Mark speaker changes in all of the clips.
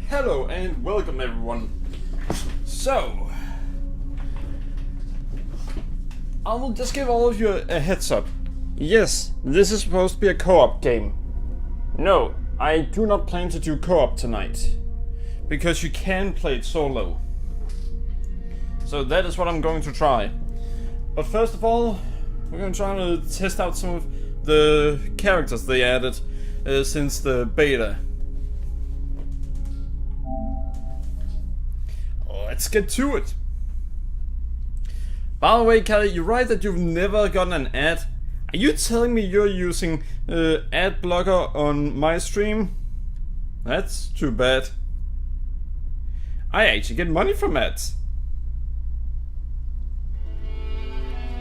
Speaker 1: Hello and welcome everyone. So, I will just give all of you a heads up. Yes, this is supposed to be a co-op game. No, I do not plan to do co-op tonight. Because you can play it solo. So that is what I'm going to try. But first of all, we're going to try to test out some of the characters they added since the beta. Let's get to it. By the way, Callie, you write that you've never gotten an ad. Are you telling me you're using ad blocker on my stream? That's too bad. I actually get money from ads.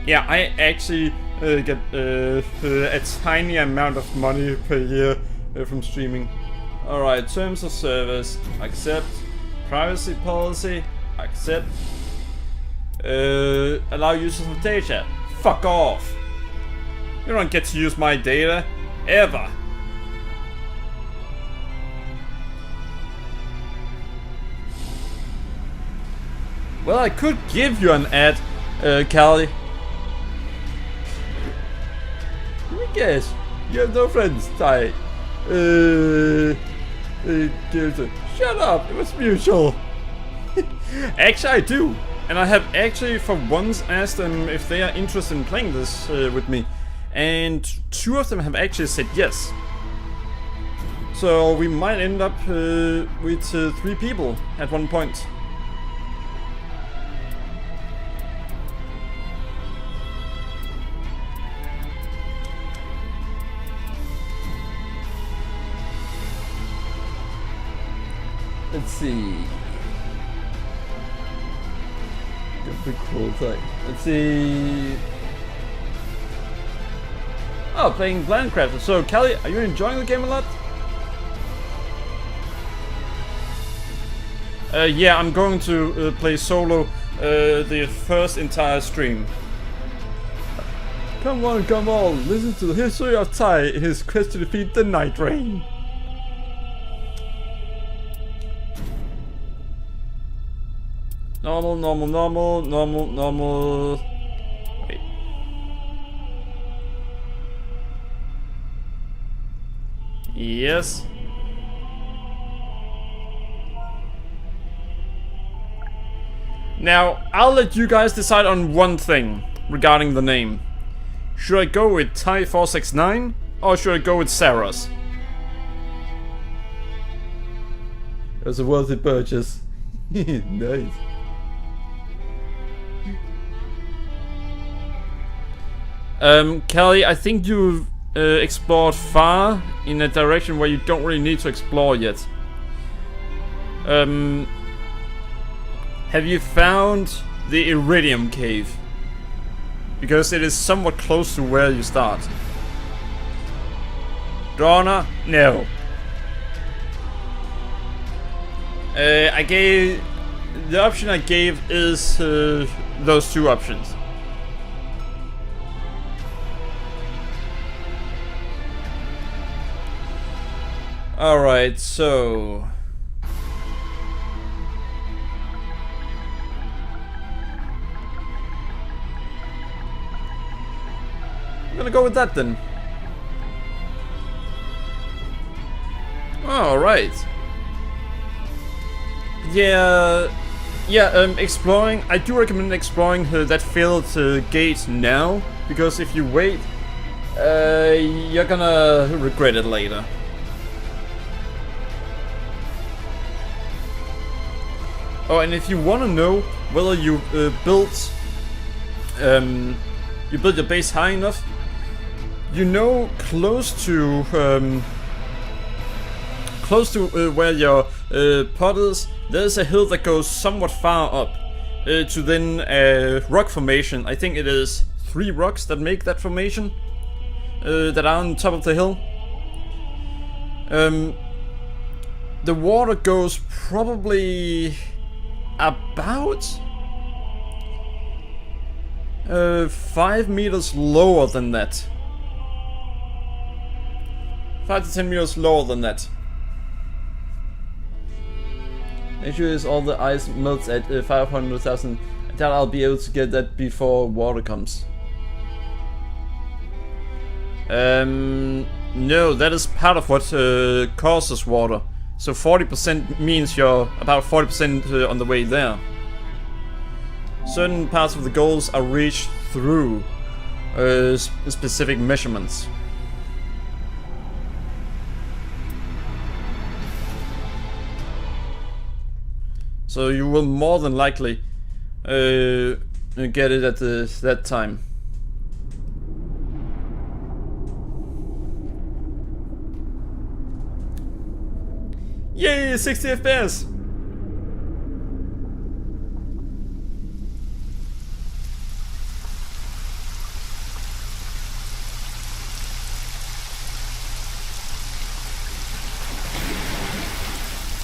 Speaker 1: Yeah, I actually get a tiny amount of money per year from streaming. Alright, terms of service, accept. Privacy policy, accept. Allow users of data. Fuck off. You don't get to use my data, ever. Well, I could give you an ad, Callie. Let me guess. You have no friends, Ty. Shut up, it was mutual. Actually, I do. And I have actually for once asked them if they are interested in playing this with me. And 2 of them have actually said yes. So we might end up with 3 people at one point. Let's see. That'd be cool. Let's see. Oh, playing Blindcraft. So, Callie, are you enjoying the game a lot? Yeah, I'm going to play solo the first entire stream. Come on, listen to the history of Ty in his quest to defeat the Nightreign. Normal. Wait. Yes. Now, I'll let you guys decide on one thing regarding the name. Should I go with Ty469 or should I go with Saros? It was a worthy purchase. Nice. Callie, I think you've explored far in a direction where you don't really need to explore yet. Have you found the Iridium Cave? Because it is somewhat close to where you start. Drona? No. I gave... The option I gave is those 2 options. Alright, so... I'm gonna go with that then. Alright. Yeah, exploring. I do recommend exploring that failed gate now, because if you wait, you're gonna regret it later. Oh, and if you want to know whether you built your base high enough, you know, close to where your pot is, there's a hill that goes somewhat far up to then a rock formation. I think it is 3 rocks that make that formation that are on top of the hill. The water goes probably about 5 meters lower than that. 5 to 10 meters lower than that. Make sure is all the ice melts at 500,000. That I'll be able to get that before water comes. No, that is part of what causes water. So 40% means you're about 40% on the way there. Certain parts of the goals are reached through specific measurements. So you will more than likely get it at that time. Yay, 60 FPS!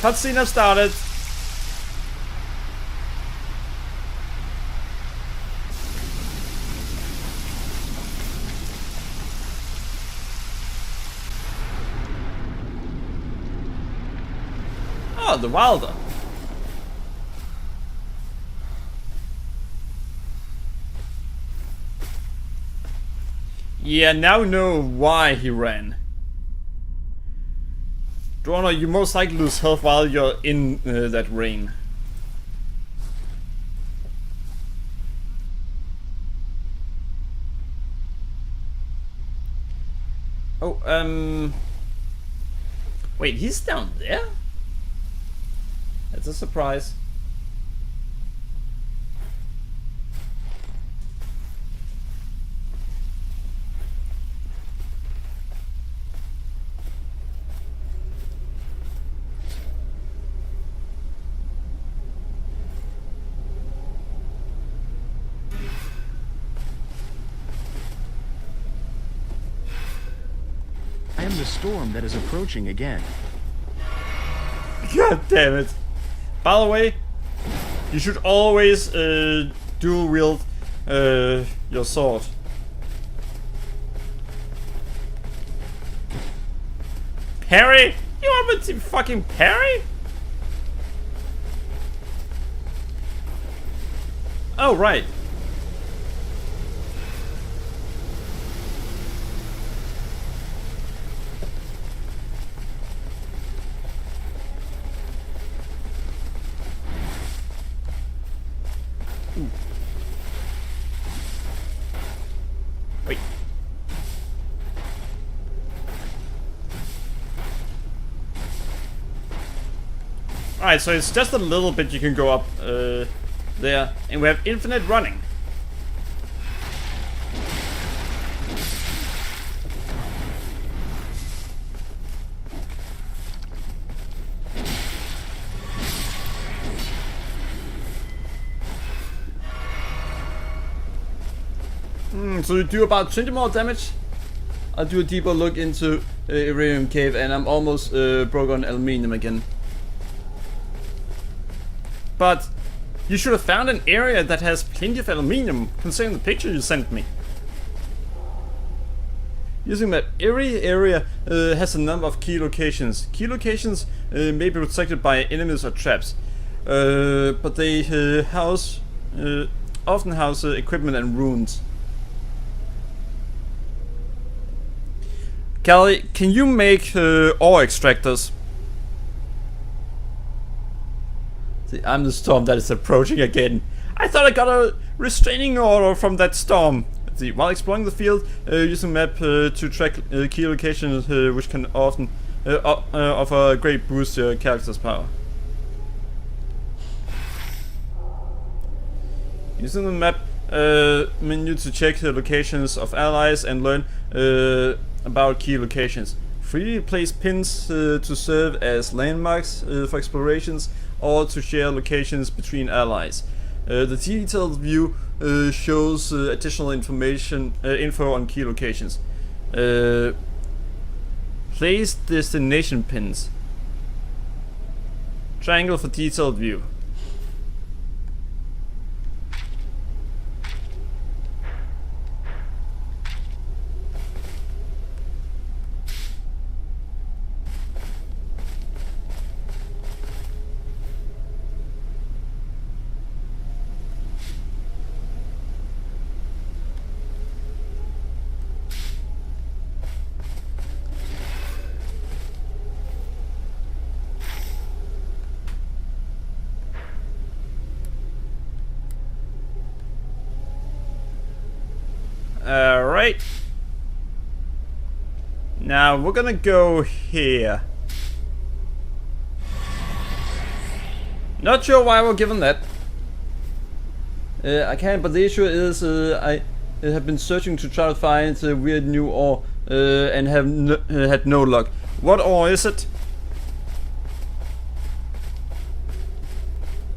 Speaker 1: Cutscene has started. Oh, the Wilder. Yeah, now know why he ran. Drona, you most likely lose health while you're in that ring. Oh, wait, he's down there? That's a surprise.
Speaker 2: I am the storm that is approaching again.
Speaker 1: God damn it. By the way, you should always dual wield your sword. Parry? You want me to fucking parry? Oh, right. Wait. Alright, so it's just a little bit you can go up there, and we have infinite running. So you do about 20 more damage. I'll do a deeper look into Iridium Cave, and I'm almost broke on aluminium again. But you should have found an area that has plenty of aluminium, considering the picture you sent me. Using that, every area has a number of key locations. Key locations may be protected by enemies or traps, but they often house equipment and runes. Callie, can you make ore extractors? See, I'm the storm that is approaching again. I thought I got a restraining order from that storm. Let's see, while exploring the field, using map to track key locations, which can often offer a great boost to your character's power. Using the map menu to check the locations of allies and learn about key locations. Freely place pins to serve as landmarks for explorations or to share locations between allies. The detailed view shows additional info on key locations. Place destination pins. Triangle for detailed view. Alright. Now we're gonna go here. Not sure why we're given that. I can't, but the issue is I have been searching to try to find a weird new ore and have had no luck. What ore is it?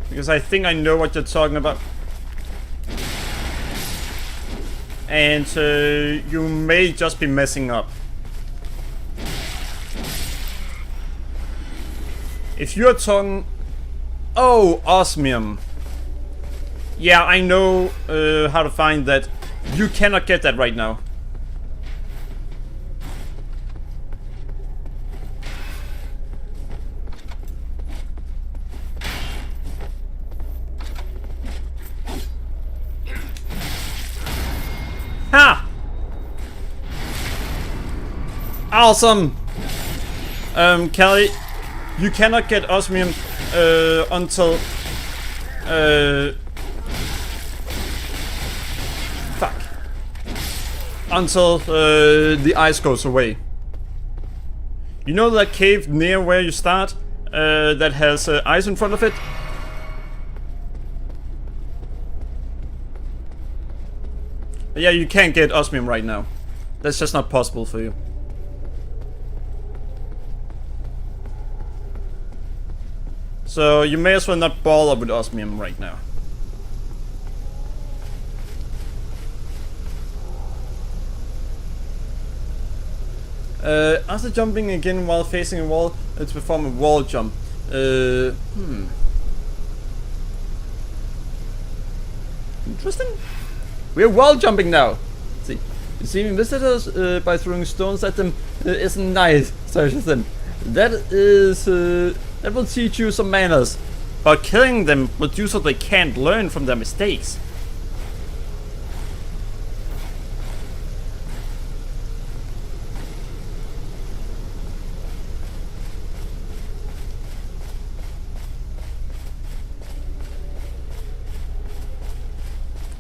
Speaker 1: Because I think I know what you're talking about. And you may just be messing up. If you're talking... Oh, osmium. Yeah, I know how to find that. You cannot get that right now. Ha! Awesome! Kelly, you cannot get osmium until until the ice goes away. You know that cave near where you start that has ice in front of it? Yeah, you can't get osmium right now. That's just not possible for you. So you may as well not bother with osmium right now. After jumping again while facing a wall, to perform a wall jump. Interesting. We're wall jumping now. See, deceiving visitors by throwing stones at them isn't nice, Sergeant. That will teach you some manners. But killing them will do so they can't learn from their mistakes.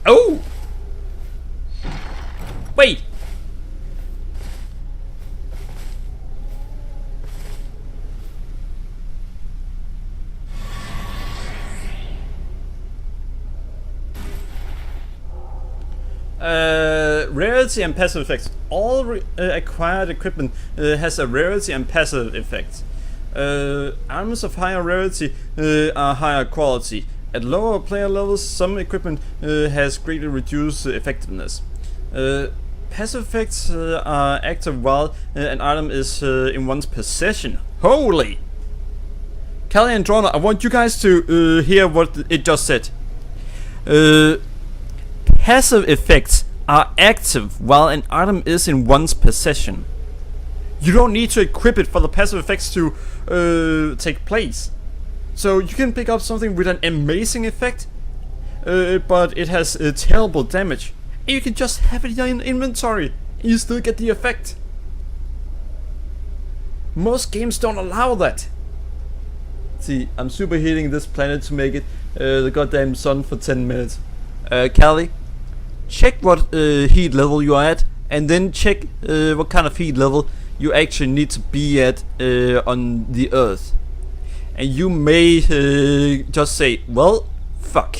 Speaker 1: Oh! Wait! Rarity and passive effects. All acquired equipment has a rarity and passive effect. Items of higher rarity are higher quality. At lower player levels, some equipment has greatly reduced effectiveness. Passive effects are active while an item is in one's possession. Holy! Callie and Drona, I want you guys to hear what it just said. Passive effects are active while an item is in one's possession. You don't need to equip it for the passive effects to take place. So you can pick up something with an amazing effect, but it has terrible damage. And you can just have it in your inventory and you still get the effect. Most games don't allow that. See, I'm superheating this planet to make it the goddamn sun for 10 minutes. Callie, check what heat level you are at, and then check what kind of heat level you actually need to be at on the Earth. And you may just say, well, fuck.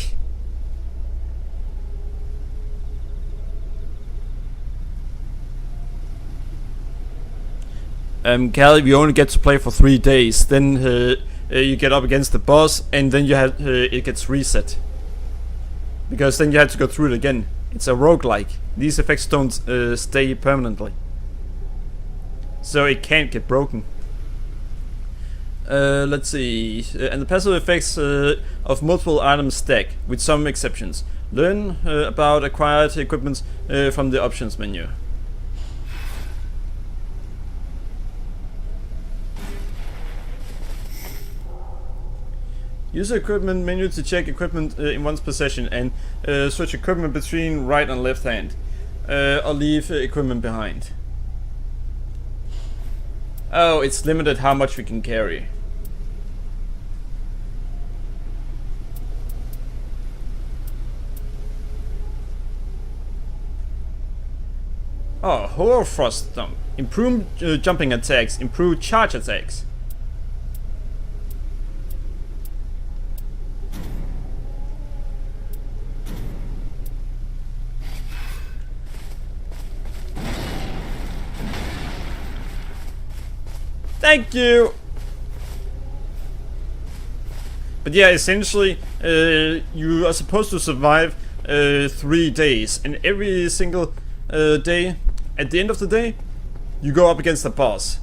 Speaker 1: Callie, we only get to play for 3 days. Then you get up against the boss, and then you have it gets reset. Because then you have to go through it again. It's a roguelike. These effects don't stay permanently. So it can't get broken. Let's see. And the passive effects of multiple items stack, with some exceptions. Learn about acquired equipment from the options menu. Use the equipment menu to check equipment in one's possession and switch equipment between right and left hand. Or leave equipment behind. Oh, it's limited how much we can carry. Oh, Hoarfrost Stomp. Improved jumping attacks, improved charge attacks. Thank you! But yeah, essentially, you are supposed to survive 3 days, and every single day, at the end of the day, you go up against the boss.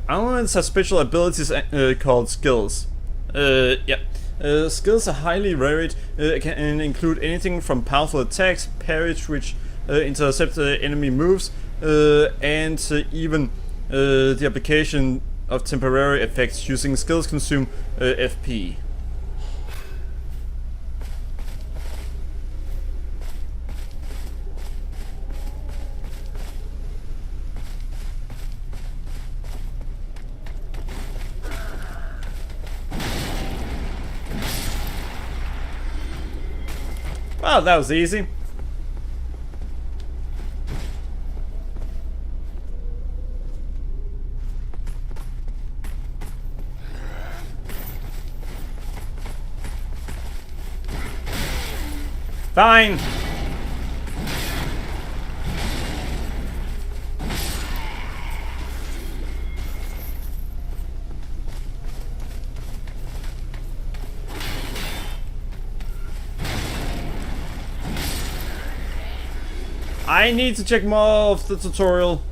Speaker 1: Armaments have special abilities called skills. Skills are highly varied and include anything from powerful attacks, parries which intercept enemy moves, and even the application of temporary effects using skills consume FP. Well, that was easy. Fine. I need to check more of the tutorial.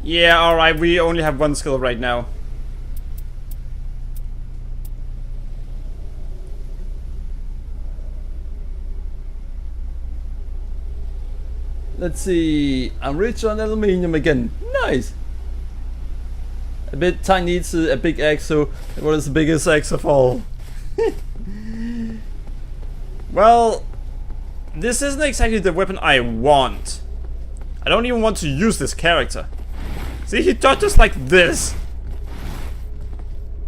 Speaker 1: Yeah, alright, we only have one skill right now. Let's see. I'm rich on aluminium again. Nice. A bit tiny needs a big axe, so what is the biggest axe of all? Well, this isn't exactly the weapon I want. I don't even want to use this character. See, he dodges like this.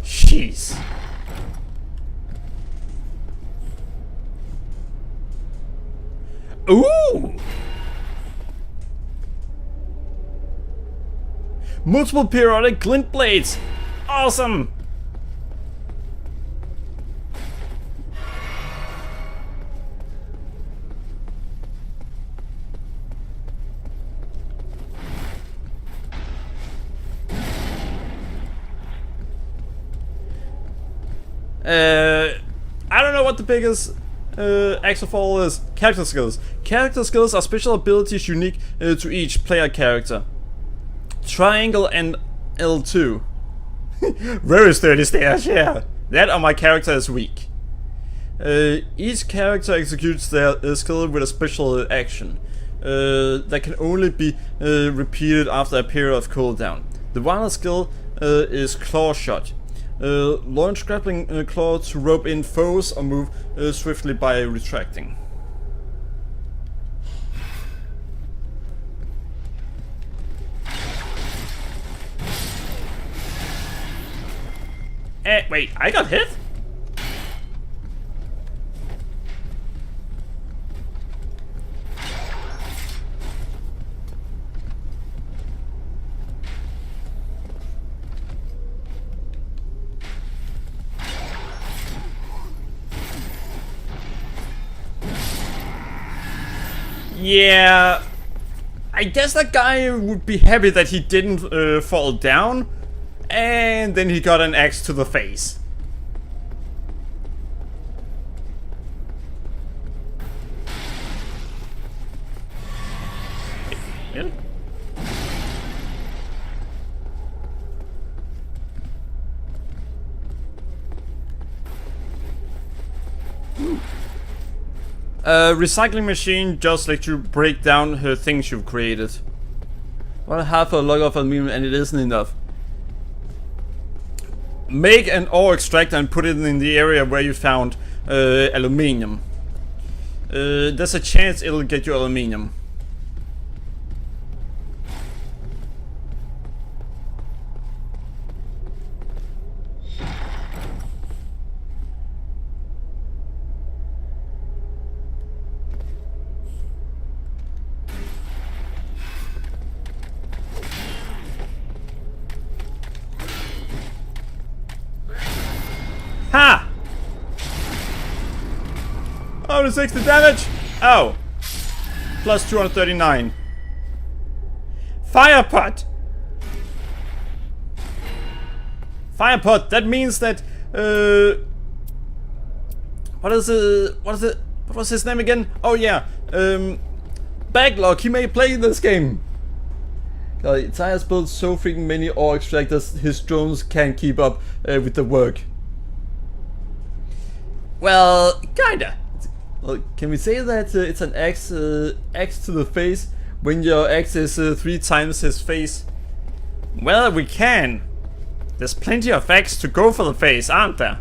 Speaker 1: Jeez. Ooh! Multiple periodic glint blades! Awesome! I don't know what the biggest axe of all is. Character skills. Character skills are special abilities unique to each player character. Triangle and L2. Very sturdy stairs, yeah. That on my character is weak. Each character executes their skill with a special action that can only be repeated after a period of cooldown. The one skill is Claw Shot. Launch grappling claw to rope in foes or move swiftly by retracting. Wait, I got hit? Yeah, I guess that guy would be happy that he didn't fall down, and then he got an axe to the face. Really? Recycling machine just let you break down her things you've created. Well, half a log of aluminum and it isn't enough. Make an ore extractor and put it in the area where you found aluminium. There's a chance it'll get you aluminium. Only 60 damage! Oh! Plus 239. Fire pot! Fire pot, that means that, what was his name again? Oh yeah, Backlog, he may play this game. God, Ty has built so freaking many ore extractors, his drones can't keep up with the work. Well, kinda. Well, can we say that it's an axe to the face when your axe is 3 times his face? Well, we can. There's plenty of axes to go for the face, aren't there?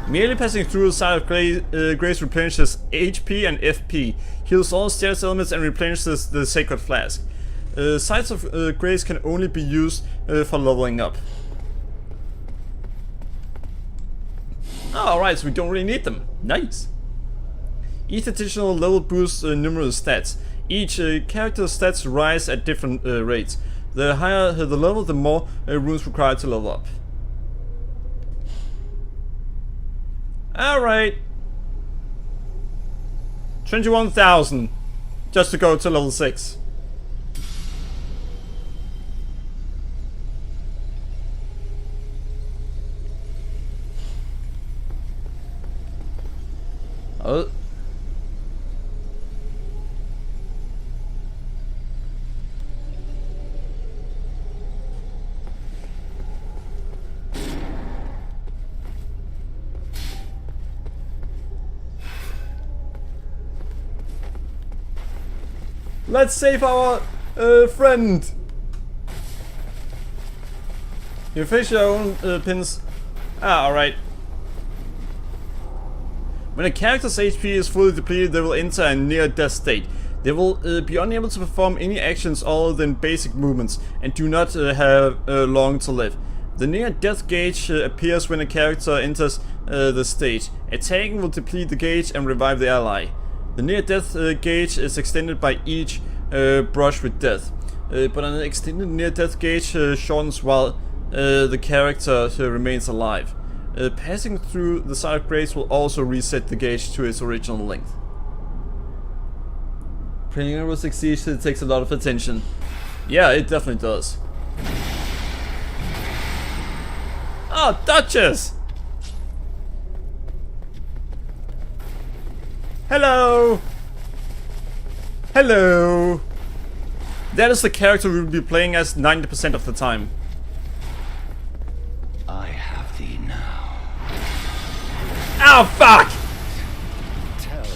Speaker 1: Merely passing through the side of grace replenishes HP and FP, heals all status elements and replenishes the sacred flask. Sides of grace can only be used for leveling up. Alright, so we don't really need them. Nice. Each additional level boosts numerous stats. Each character's stats rise at different rates. The higher the level, the more runes required to level up. Alright. 21,000 just to go to level 6. Oh. Let's save our friend. You fish your own pins. Alright. When a character's HP is fully depleted, they will enter a near-death state. They will be unable to perform any actions other than basic movements and do not have long to live. The near-death gauge appears when a character enters the state. Attacking will deplete the gauge and revive the ally. The near-death gauge is extended by each brush with death, but an extended near-death gauge shortens while the character remains alive. Passing through the side of grace will also reset the gauge to its original length. Playing Rainbow Six Siege takes a lot of attention. Yeah, it definitely does. Oh, Duchess! Hello! Hello! That is the character we will be playing as 90% of the time.
Speaker 2: I have thee now.
Speaker 1: Oh, fuck!
Speaker 2: Tell me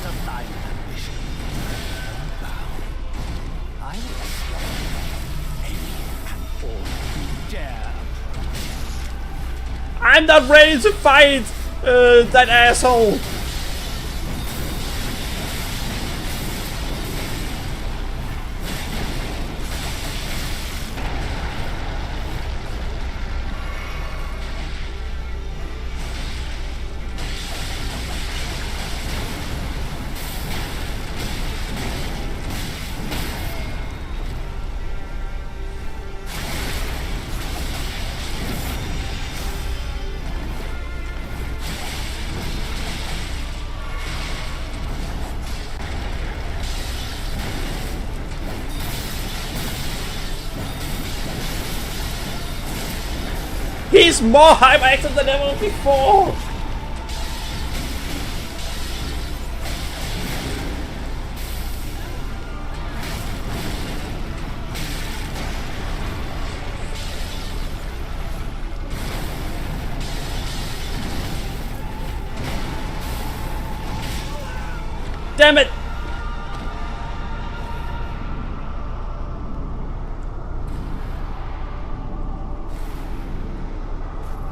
Speaker 2: the thine ambition. Unbound, I will slay any and all who dare approach.
Speaker 1: I'm not ready to fight that asshole! He's more hyperactive than ever before! Damn it!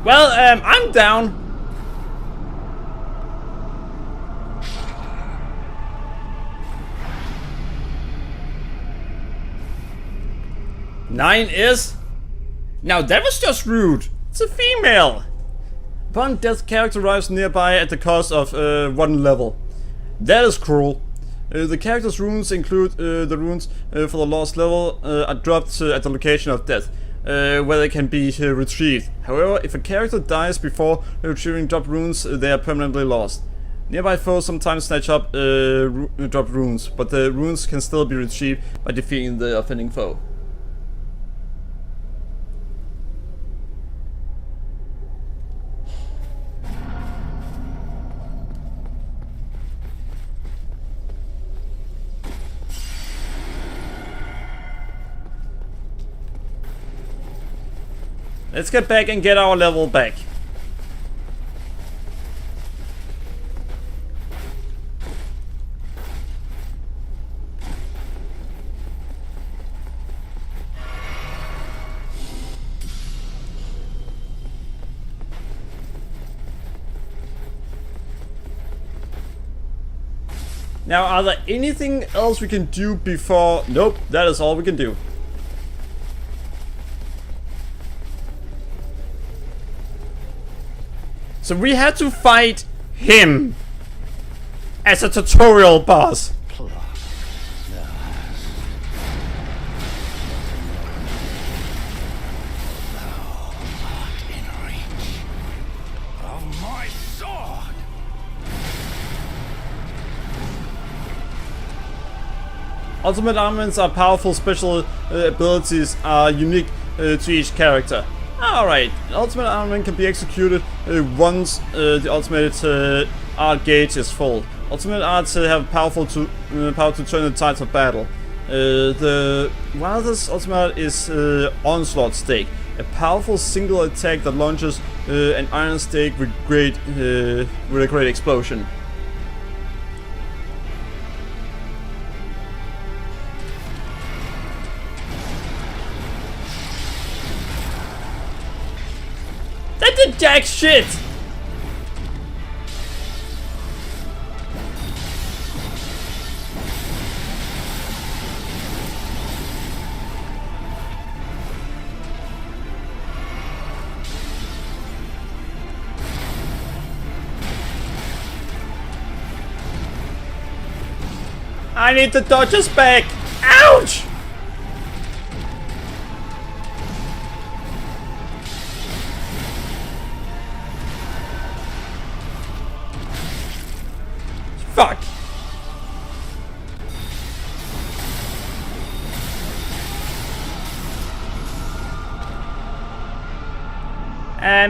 Speaker 1: Well, I'm down. Nine is? Now that was just rude. It's a female. Upon death, character arrives nearby at the cost of 1 level. That is cruel. The character's runes include the runes for the lost level are dropped at the location of death. where they can be retrieved. However, if a character dies before retrieving dropped runes, they are permanently lost. Nearby foes sometimes snatch up dropped runes, but the runes can still be retrieved by defeating the offending foe. Let's get back and get our level back. Now, are there anything else we can do before? Nope, that is all we can do. So we had to fight him as a tutorial boss. Ultimate armaments are powerful special abilities are unique to each character. Alright, ultimate armament can be executed once the ultimate art gauge is full. Ultimate arts have power to turn the tides of battle. The wildest ultimate is Onslaught Stake, a powerful single attack that launches an iron stake with a great explosion. That did jack shit! I need the Duchess back! Ouch! Fuck!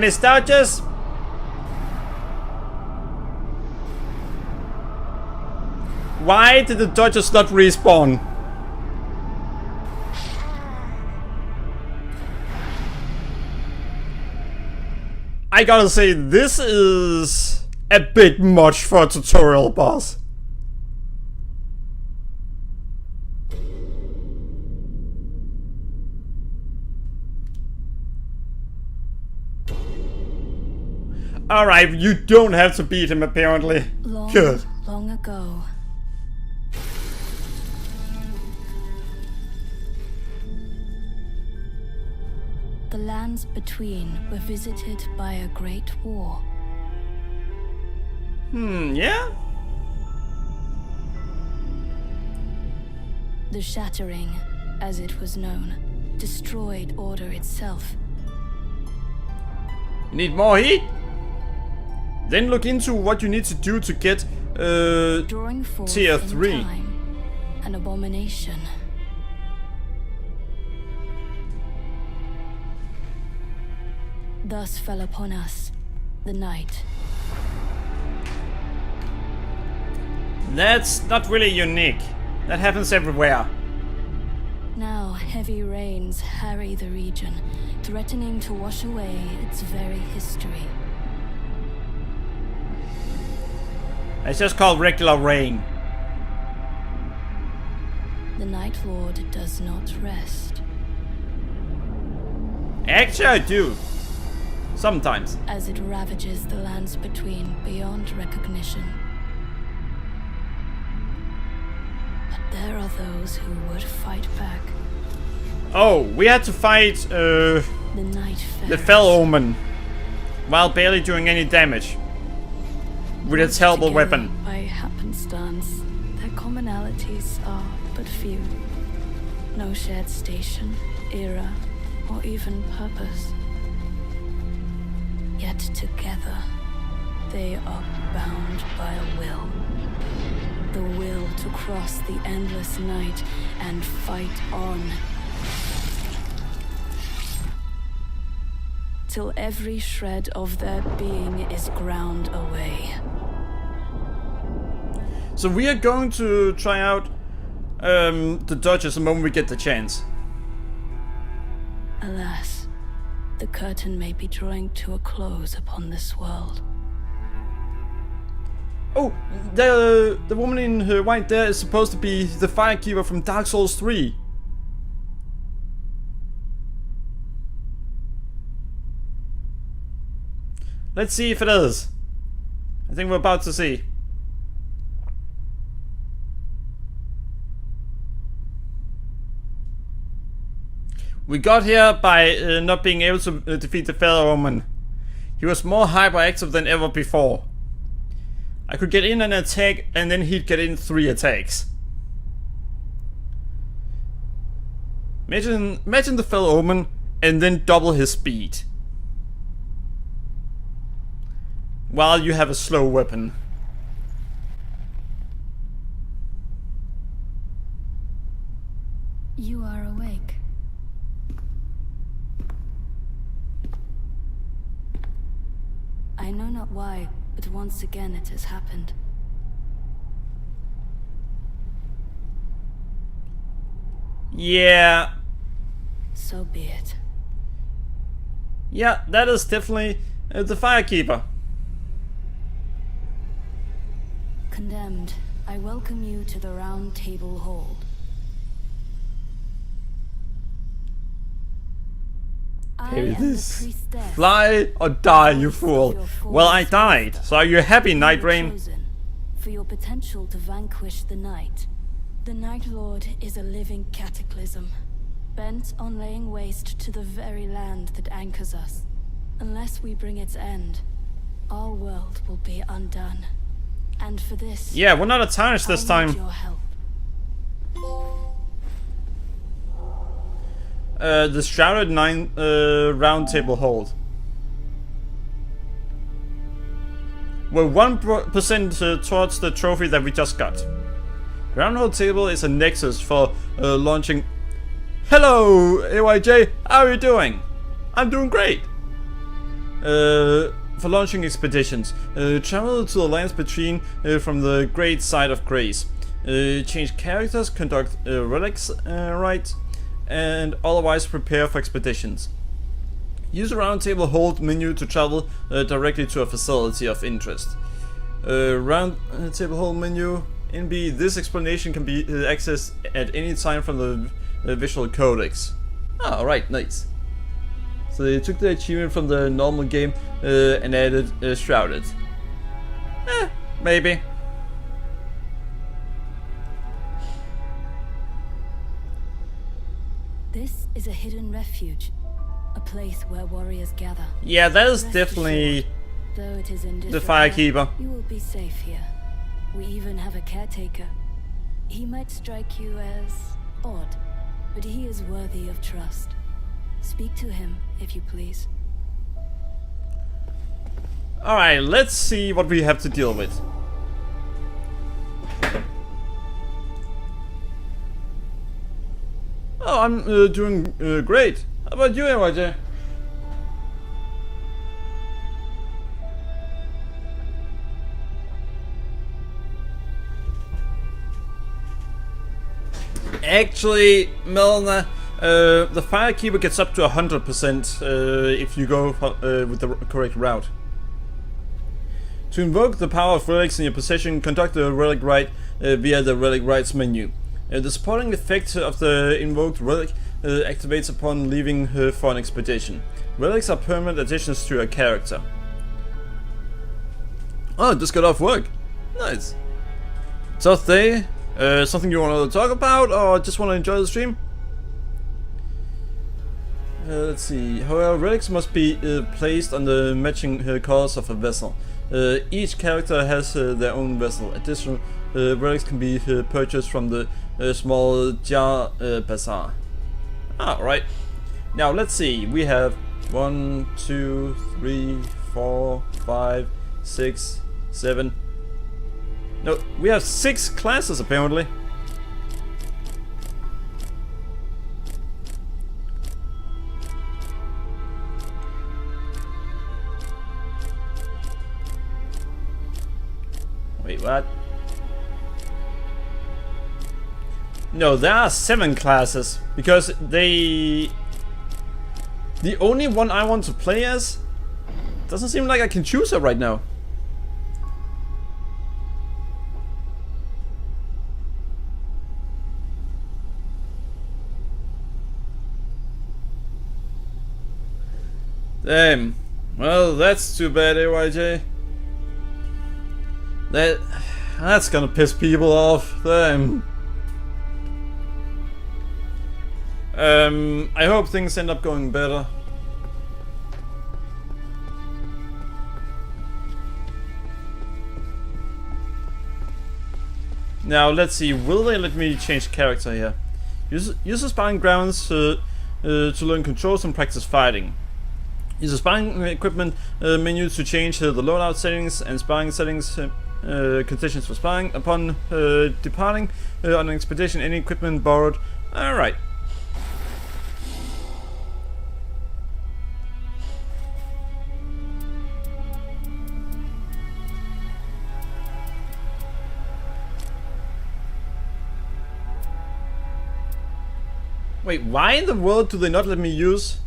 Speaker 1: Miss Duchess? Why did the Duchess not respawn? I gotta say, this is a bit much for a tutorial boss. Alright, you don't have to beat him apparently. Good.
Speaker 3: Long ago. The lands between were visited by a great war.
Speaker 1: Yeah?
Speaker 3: The Shattering, as it was known, destroyed order itself.
Speaker 1: Need more heat? Then look into what you need to do to get
Speaker 3: Drawing forth
Speaker 1: tier
Speaker 3: in
Speaker 1: 3.
Speaker 3: time, an abomination. Thus fell upon us the night.
Speaker 1: That's not really unique. That happens everywhere.
Speaker 3: Now heavy rains harry the region, threatening to wash away its very history.
Speaker 1: It's just called regular rain.
Speaker 3: The Night Lord does not rest.
Speaker 1: Actually, I do. Sometimes.
Speaker 3: As it ravages the lands between beyond recognition. But there are those who would fight back.
Speaker 1: Oh, we had to fight
Speaker 3: The Night
Speaker 1: the
Speaker 3: Fairers,
Speaker 1: Fell Omen while barely doing any damage with its terrible
Speaker 3: together
Speaker 1: weapon.
Speaker 3: By happenstance, their commonalities are but few. No shared station, era, or even purpose. Yet together, they are bound by a will. The will to cross the endless night and fight on. Till every shred of their being is ground away.
Speaker 1: So we are going to try out the Duchess the moment we get the chance.
Speaker 3: Alas, the curtain may be drawing to a close upon this world.
Speaker 1: Oh, the woman in her white there is supposed to be the Firekeeper from Dark Souls 3. Let's see if it is. I think we're about to see. We got here by not being able to defeat the Feather Omen. He was more hyperactive than ever before. I could get in an attack and then he'd get in 3 attacks. Imagine the Feather Omen and then double his speed. While you have a slow weapon.
Speaker 3: You are awake. I know not why, but once again it has happened.
Speaker 1: Yeah.
Speaker 3: So be it.
Speaker 1: Yeah, that is definitely the Firekeeper.
Speaker 3: Condemned, I welcome you to the Round Table Hold. I
Speaker 1: Here it
Speaker 3: am the
Speaker 1: is.
Speaker 3: priestess.
Speaker 1: Fly or die, you fool. Well, I died, so are you happy,
Speaker 3: You were
Speaker 1: Nightreign?
Speaker 3: chosen for your potential to vanquish the night. The Night Lord is a living cataclysm, bent on laying waste to the very land that anchors us. Unless we bring its end, our world will be undone. And for this,
Speaker 1: Yeah, we're not a tarnish this
Speaker 3: I need
Speaker 1: time.
Speaker 3: your help.
Speaker 1: The Shrouded Round Table Hold. We're 1% towards the trophy that we just got. Round Hold Table is a nexus for launching... Hello, AYJ! How are you doing? I'm doing great! For launching expeditions. Travel to the lands between from the Great Side of Grace. Change characters, conduct relics rites, and otherwise prepare for expeditions. Use the Round Table Hold menu to travel directly to a facility of interest. Round Table Hold menu. NB, this explanation can be accessed at any time from the visual codex. Ah, alright, nice. So they took the achievement from the normal game and added Shrouded. Maybe.
Speaker 3: This is a hidden refuge, a place where warriors gather.
Speaker 1: Yeah, that is
Speaker 3: Rest
Speaker 1: definitely
Speaker 3: assured, though it is in
Speaker 1: the
Speaker 3: disrepair,
Speaker 1: Firekeeper.
Speaker 3: You will be safe here. We even have a caretaker. He might strike you as odd, but he is worthy of trust. Speak to him, if you please.
Speaker 1: Alright, let's see what we have to deal with. Oh, I'm doing great. How about you, AYJ? Actually, Milner, the Firekeeper gets up to 100% if you go with the correct route. To invoke the power of relics in your possession, conduct the relic rite via the relic rites menu. The supporting effect of the invoked relic activates upon leaving her for an expedition. Relics are permanent additions to your character. Oh, just got off work. Nice. So they, something you want to talk about or just want to enjoy the stream? Let's see. However, relics must be placed on the matching colors of a vessel. Each character has their own vessel. Additional relics can be purchased from the small jar bazaar. Ah, right. Now let's see. We have 1, 2, 3, 4, 5, 6, 7. No, we have 6 classes apparently. Wait, what? No, there are 7 classes because the only one I want to play as doesn't seem like I can choose her right now. Damn. Well, that's too bad, AYJ. That's gonna piss people off. Damn. I hope things end up going better. Now let's see, will they let me change character here? Use the sparring grounds to learn controls and practice fighting. Use the sparring equipment menu to change the loadout settings and sparring settings conditions for sparring. Upon departing on an expedition, any equipment borrowed. Alright. Wait, why in the world do they not let me use?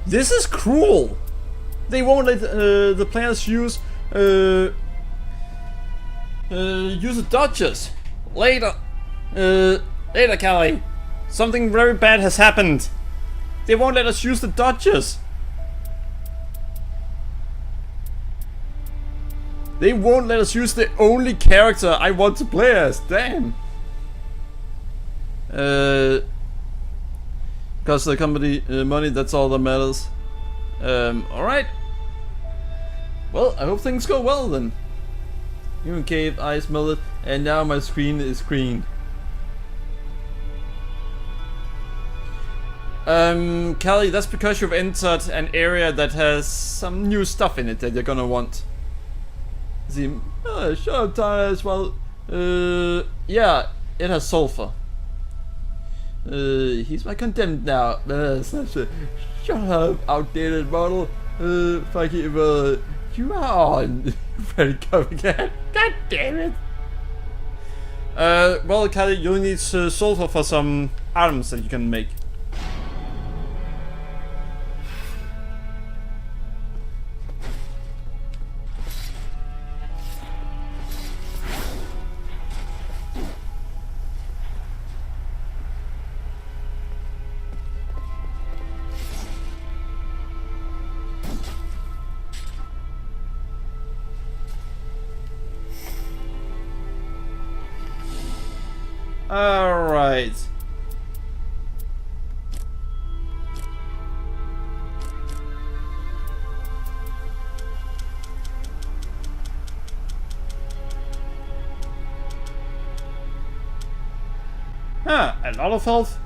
Speaker 1: This is cruel! They won't let the players use a Duchess. Later, Kelly. Something very bad has happened. They won't let us use the Duchess. They won't let us use the only character I want to play as. Damn. Because the company money, that's all that matters. Alright. Well, I hope things go well then. Human cave, ice melted, and now my screen is green. Callie, that's because you've entered an area that has some new stuff in it that you're gonna want. See, shut up, Tara, as well. Yeah, it has sulfur. He's my condemned now. Such a shut up, outdated model. Fuck you, you are on. Ready to come again? God damn it. Well, Kelly, you'll need sulfur for some items that you can make. Alright. Huh, a lot of health.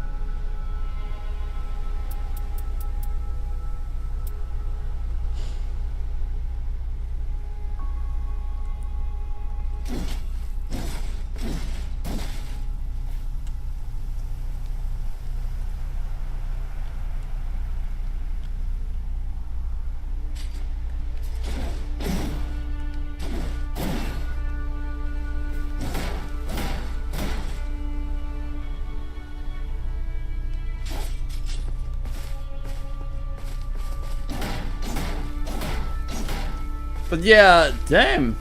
Speaker 1: But yeah, damn.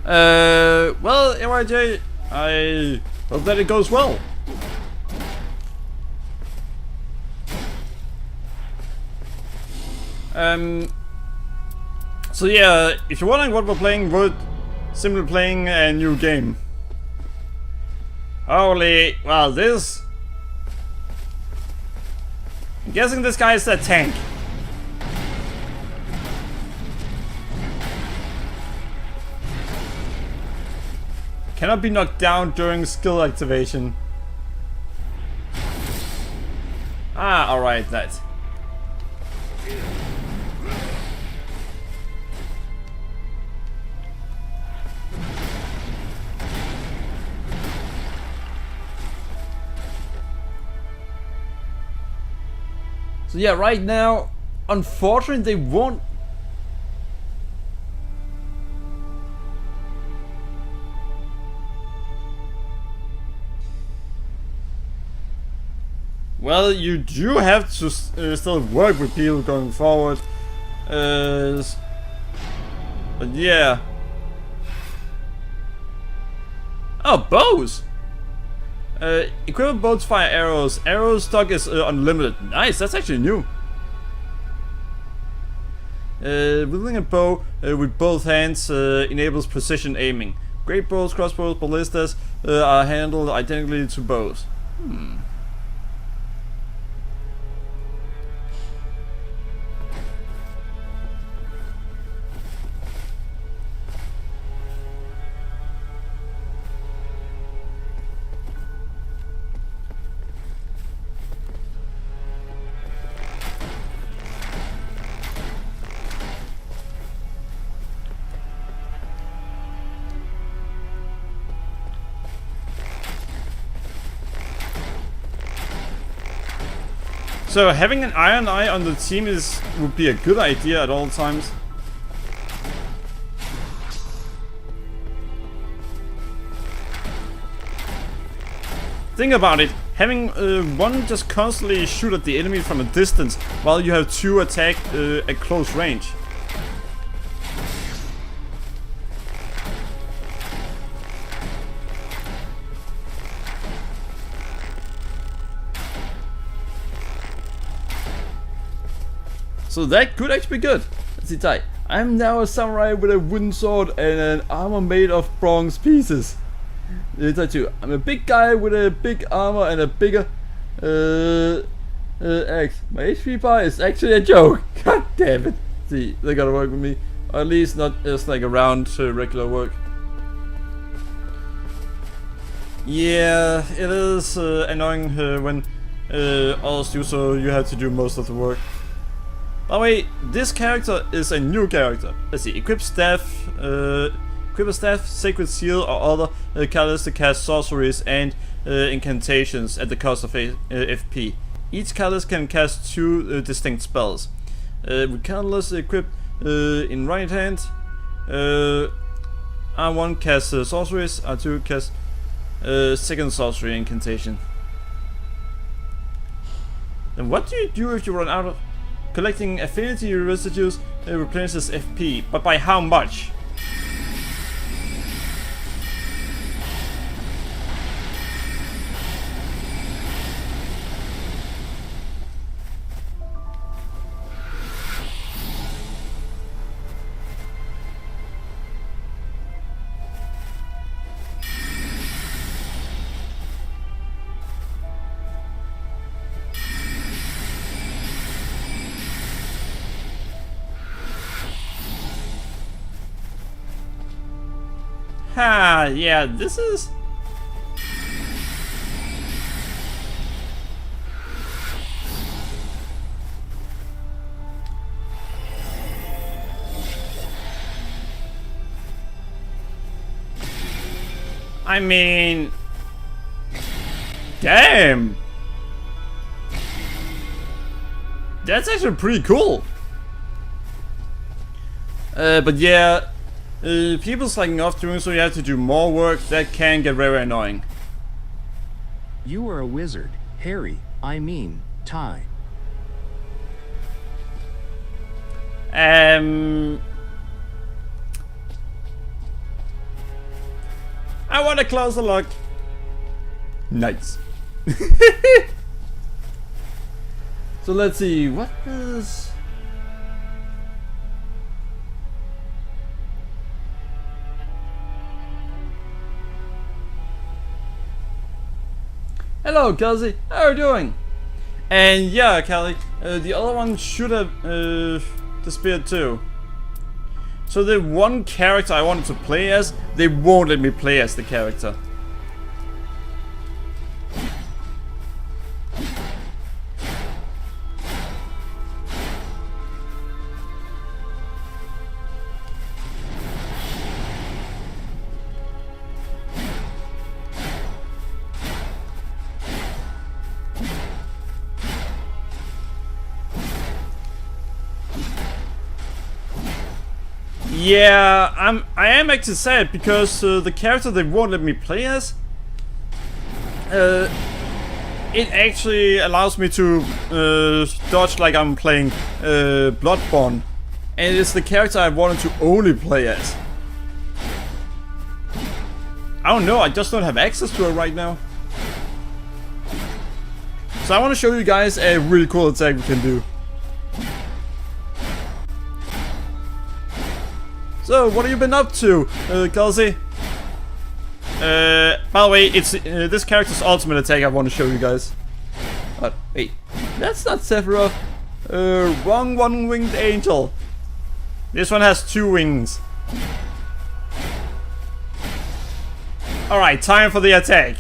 Speaker 1: Well, AYJ, I hope that it goes well. So yeah, if you're wondering what we're playing, we're simply playing a new game. Holy, well, this... I'm guessing this guy is that tank. Cannot be knocked down during skill activation. Ah, alright, that. So yeah, right now, unfortunately, they won't. Well, you do have to still work with people going forward. But yeah. Oh, bows! Equipment bows fire arrows. Arrow stock is unlimited. Nice, that's actually new. Wielding a bow with both hands enables precision aiming. Great bows, crossbows, ballistas are handled identically to bows. So having an iron eye on the team would be a good idea at all times. Think about it, having one just constantly shoot at the enemy from a distance while you have two attack at close range. So that could actually be good. Let's see, tight. I'm now a samurai with a wooden sword and an armor made of bronze pieces. I'm a big guy with a big armor and a bigger axe. My HP bar is actually a joke. God damn it. See, they gotta work with me. Or at least not just like around regular work. Yeah, it is annoying when others do so you have to do most of the work. By the way, this character is a new character. Let's see, equip staff, sacred seal, or other catalysts to cast sorceries and incantations at the cost of FP. Each catalyst can cast two distinct spells. With catalysts equipped in right hand, R1 casts sorceries, R2 casts second sorcery incantation. Then what do you do if you run out of? Collecting affinity residues replenishes FP, but by how much? Ha, yeah, this is... I mean... Damn! That's actually pretty cool! But yeah... people slacking off doing so you have to do more work, that can get very annoying.
Speaker 4: You are a wizard, Harry, I mean, Ty.
Speaker 1: I want a closer look. Nice. So let's see, what is... Hello, Kelsey. How are you doing? And yeah, Kelly, the other one should have disappeared too. So the one character I wanted to play as, they won't let me play as the character. Yeah, I am actually sad because the character they won't let me play as, it actually allows me to dodge like I'm playing Bloodborne, and it's the character I wanted to only play as. I don't know, I just don't have access to it right now. So I want to show you guys a really cool attack we can do. So, what have you been up to, Kelsey? By the way, it's this character's ultimate attack I want to show you guys. But wait, that's not Sephiroth. Wrong one-winged angel. This one has 2 wings. Alright, time for the attack.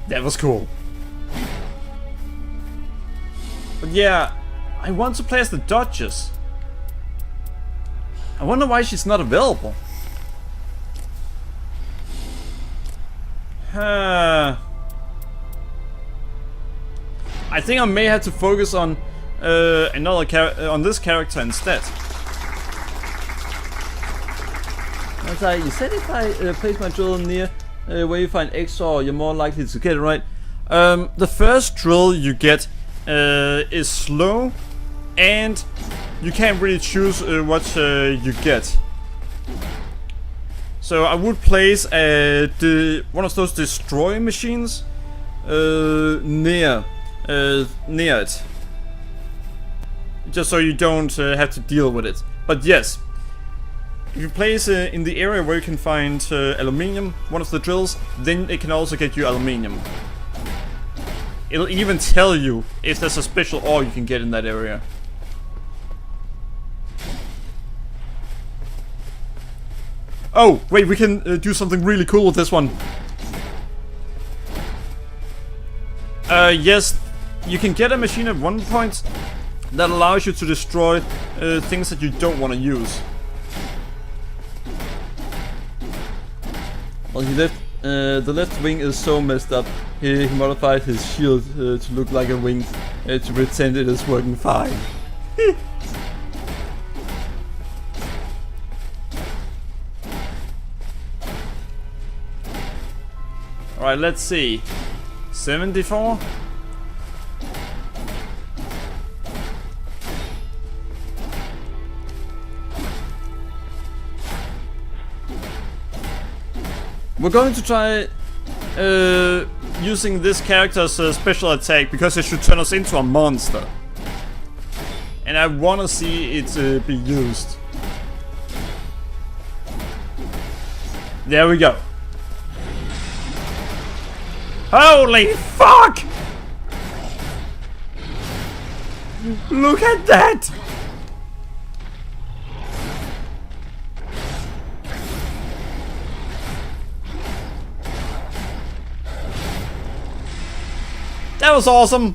Speaker 1: That was cool. But yeah, I want to play as the Duchess. I wonder why she's not available. I think I may have to focus on on this character instead. I'm sorry, you said if I place my drill near where you find XOR, you're more likely to get it right. The first drill you get is slow, and you can't really choose what you get. So I would place one of those destroy machines near it, just so you don't have to deal with it. But yes, if you place in the area where you can find aluminium, one of the drills, then it can also get you aluminium. It'll even tell you if there's a special ore you can get in that area. Oh, wait, we can do something really cool with this one. Yes, you can get a machine at one point that allows you to destroy things that you don't want to use. Well, the left wing is so messed up. He modified his shield to look like a wing to pretend it is working fine. Alright, let's see. 74? We're going to try using this character's special attack because it should turn us into a monster. And I want to see it be used. There we go. Holy fuck! Look at that! That was awesome!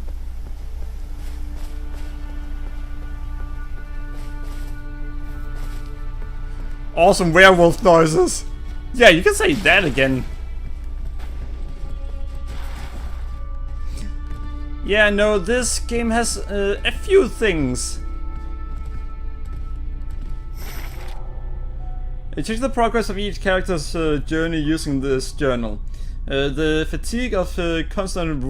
Speaker 1: Awesome werewolf noises! Yeah, you can say that again. Yeah, no, this game has a few things. Check the progress of each character's journey using this journal. The fatigue of constant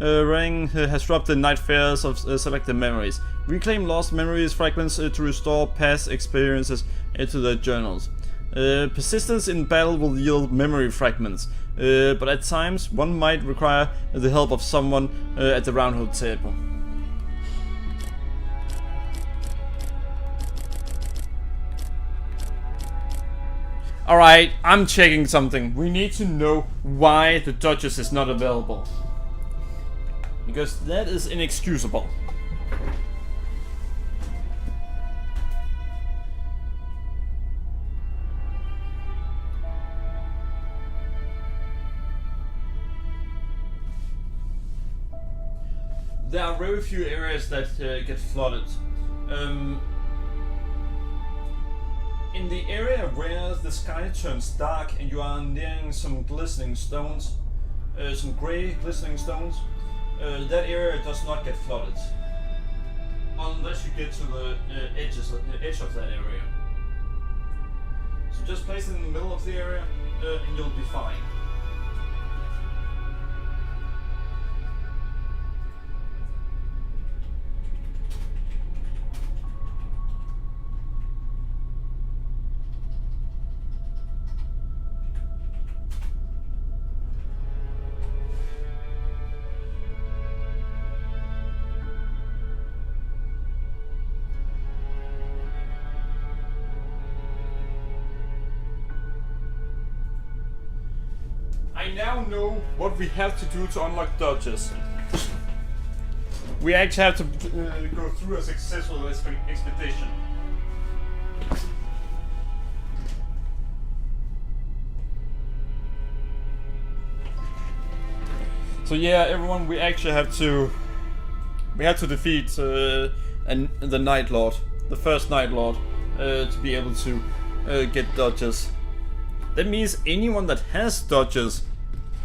Speaker 1: running has dropped the night fares of selected memories. Reclaim lost memories fragments to restore past experiences into the journals. Persistence in battle will yield memory fragments, but at times one might require the help of someone at the round table. Alright, I'm checking something. We need to know why the Duchess is not available. Because that is inexcusable. There are very few areas that get flooded. In the area where the sky turns dark and you are nearing some glistening stones, some grey glistening stones, that area does not get flooded. Unless you get to the edge of that area. So just place it in the middle of the area and you'll be fine. I now know what we have to do to unlock Duchess. We actually have to go through a successful expedition. So yeah, everyone, we actually have to defeat the Night Lord, the first Night Lord, to be able to get Duchess. That means anyone that has Duchess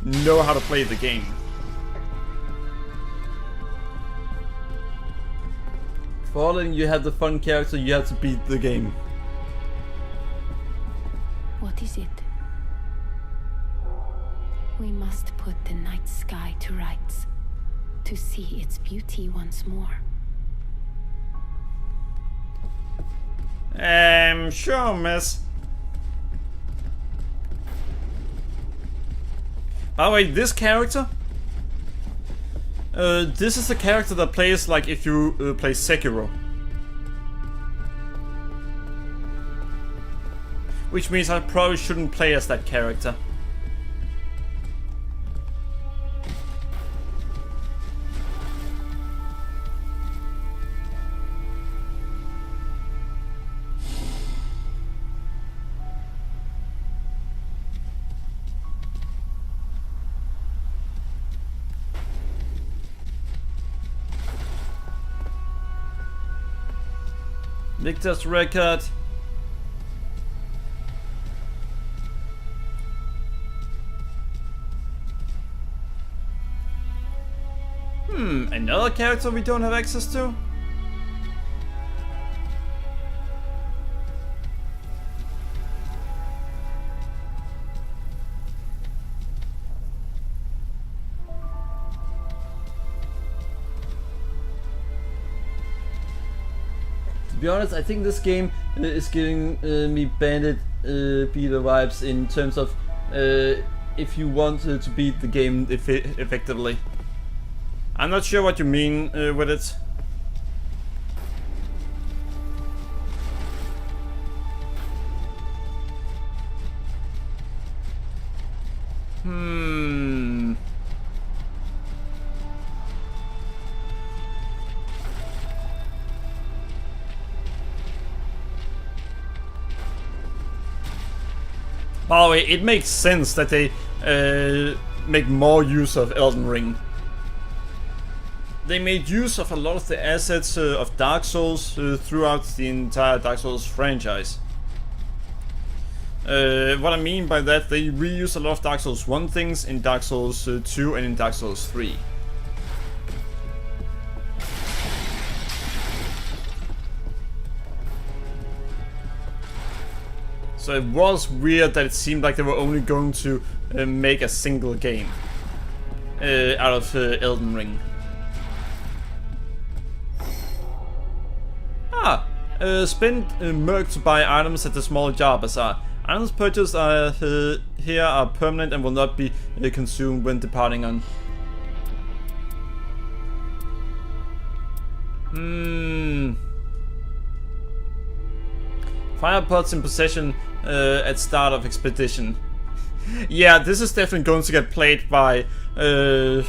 Speaker 1: know how to play the game. For letting you have the fun character, you have to beat the game.
Speaker 5: What is it? We must put the night sky to rights, to see its beauty once more.
Speaker 1: Sure, miss. By the way, this character, this is the character that plays like if you play Sekiro. Which means I probably shouldn't play as that character. Victor's record. Another character we don't have access to? To be honest, I think this game is giving me Bandit beater vibes in terms of if you want to beat the game effectively. I'm not sure what you mean with it. By the way, it makes sense that they make more use of Elden Ring. They made use of a lot of the assets of Dark Souls throughout the entire Dark Souls franchise. What I mean by that, they reuse a lot of Dark Souls 1 things in Dark Souls 2 and in Dark Souls 3. So it was weird that it seemed like they were only going to make a single game out of Elden Ring. Spend Merc to buy items at the small jar bazaar. Items purchased here are permanent and will not be consumed when departing on. Fire pots in possession at start of expedition. Yeah, this is definitely going to get played by the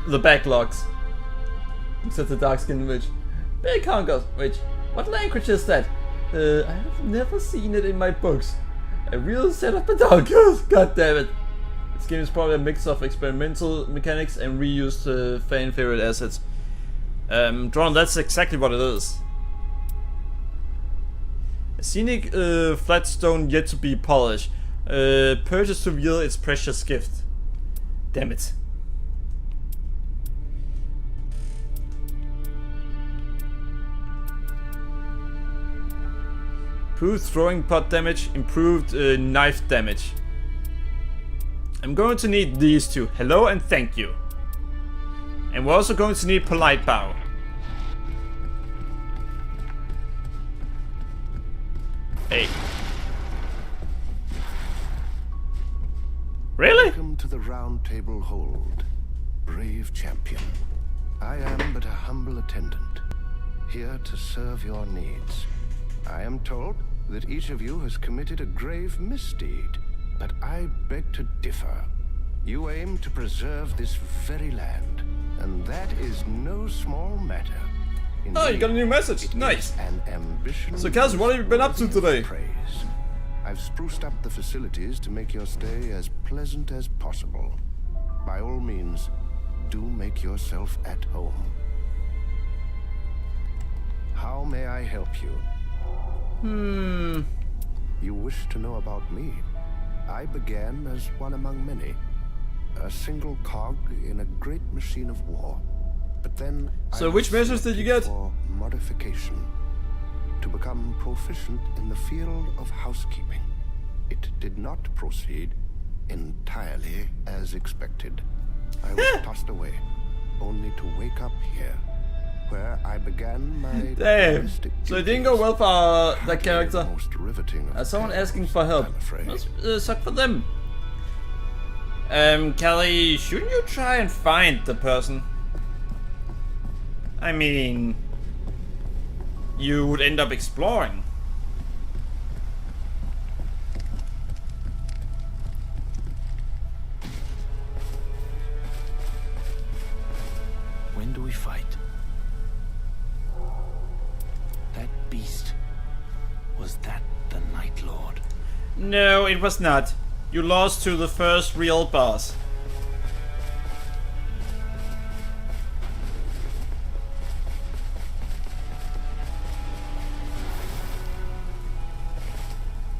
Speaker 1: backlogs. Except the dark skinned witch. Big Hunger witch. What language is that? I have never seen it in my books. A real set of pedonkers. God damn it. This game is probably a mix of experimental mechanics and reused fan favorite assets. Drawn, that's exactly what it is. A scenic flat stone yet to be polished. Purchased to reveal its precious gift. Damn it. Improved throwing pot damage, improved knife damage. I'm going to need these two. Hello and thank you. And we're also going to need polite bow. Hey. Really?
Speaker 6: Welcome to the Round Table Hold, brave champion. I am but a humble attendant, here to serve your needs. I am told that each of you has committed a grave misdeed, but I beg to differ. You aim to preserve this very land, and that is no small matter.
Speaker 1: Oh, you got a new message.
Speaker 6: It
Speaker 1: Nice.
Speaker 6: is an ambition.
Speaker 1: So, Kaz, what have you been up to
Speaker 6: worthy of
Speaker 1: today?
Speaker 6: Praise. I've spruced up the facilities to make your stay as pleasant as possible. By all means, do make yourself at home. How may I help you? You wish to know about me? I began as one among many. A single cog in a great machine of war. But then
Speaker 1: So
Speaker 6: I
Speaker 1: which measures did you get?
Speaker 6: for modification. To become proficient in the field of housekeeping. It did not proceed entirely as expected. I was tossed away, only to wake up here, where I began my
Speaker 1: Damn.
Speaker 6: domestic
Speaker 1: So it didn't go well for that
Speaker 6: Hardly
Speaker 1: character.
Speaker 6: the most riveting of
Speaker 1: Someone
Speaker 6: tales,
Speaker 1: asking for help.
Speaker 6: I'm afraid.
Speaker 1: Must suck for them. Kelly, shouldn't you try and find the person? I mean, you would end up exploring.
Speaker 2: When do we fight? That beast. Was that the Night Lord?
Speaker 1: No, it was not. You lost to the first real boss.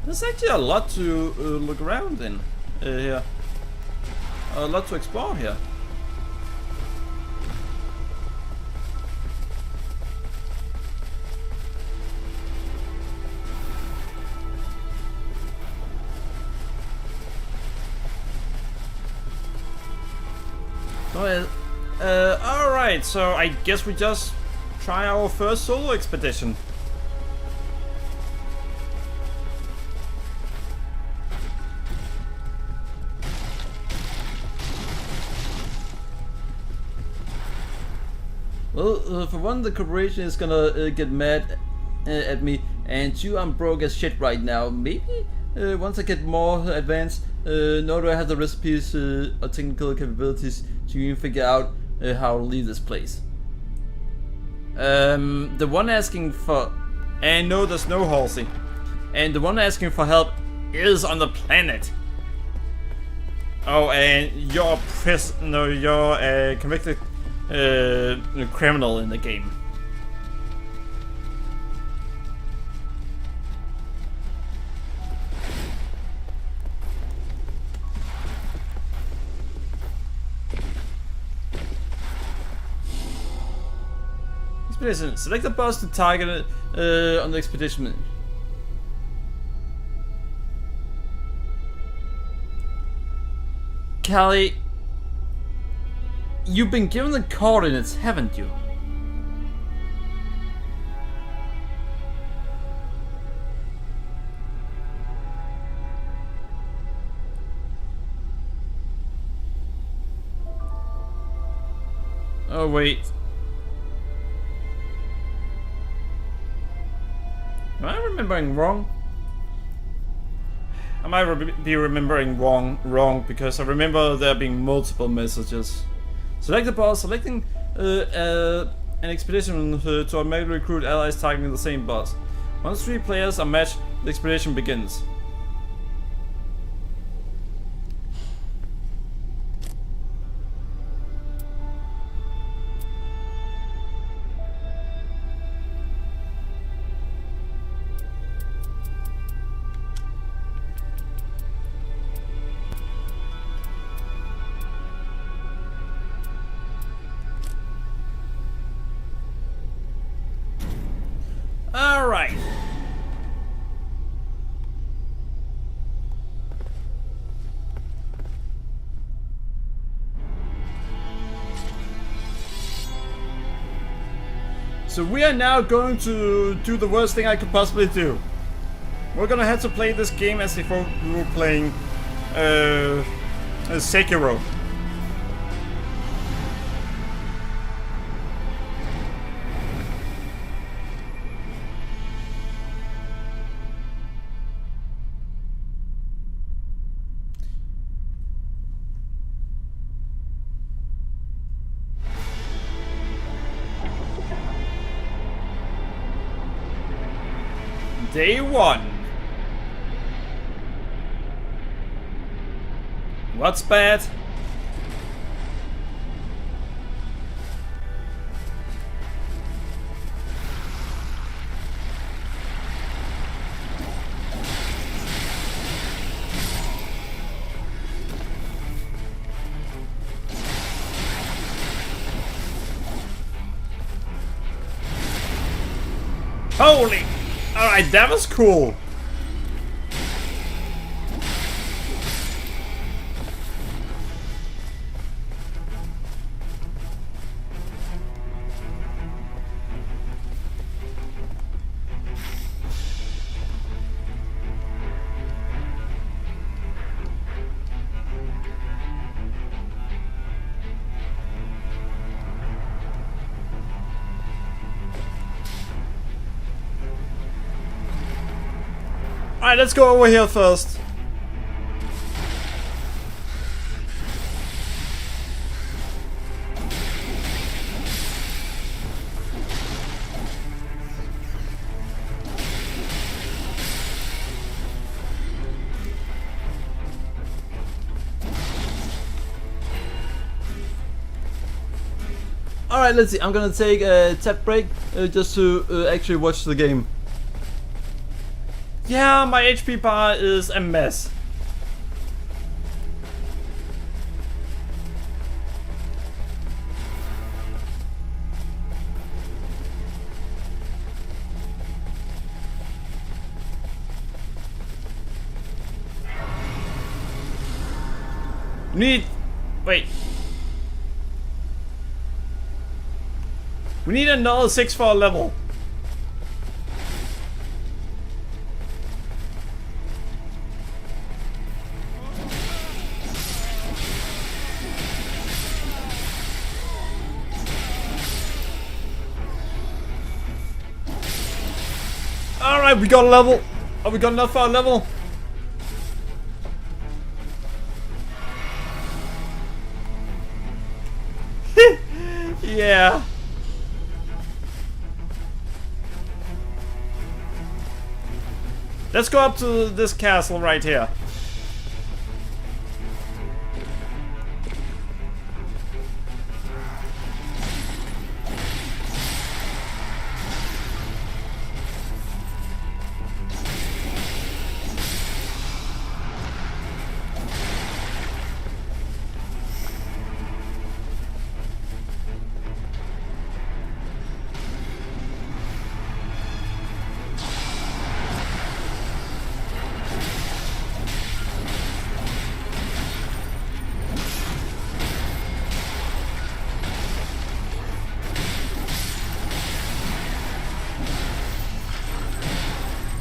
Speaker 1: There's actually a lot to look around in here. A lot to explore here. Alright, so I guess we just try our first solo expedition. Well, for one, the corporation is gonna get mad at me, and two, I'm broke as shit right now. Maybe once I get more advanced, nor do I have the recipes or technical capabilities to even figure out how to leave this place. The one asking for... And no, there's no Halsey. And the one asking for help is on the planet. Oh, and you're you're a convicted criminal in the game. Expedition. Select the boss to target on the expedition. Callie, you've been given the coordinates, haven't you? Oh wait. Am I remembering wrong? I might be remembering wrong because I remember there being multiple messages. Select the boss, selecting an expedition to automatically recruit allies targeting the same boss. Once 3 players are matched, the expedition begins. Alright. So we are now going to do the worst thing I could possibly do. We're gonna have to play this game as if we were playing Sekiro. Day 1. What's bad? Holy! Alright, that was cool. Alright, let's go over here first. Alright, let's see. I'm gonna take a tap break just to actually watch the game. Yeah, my HP bar is a mess. Wait. We need another 6 for a level. Alright, we got a level. Oh, we got enough for a level. Yeah. Let's go up to this castle right here.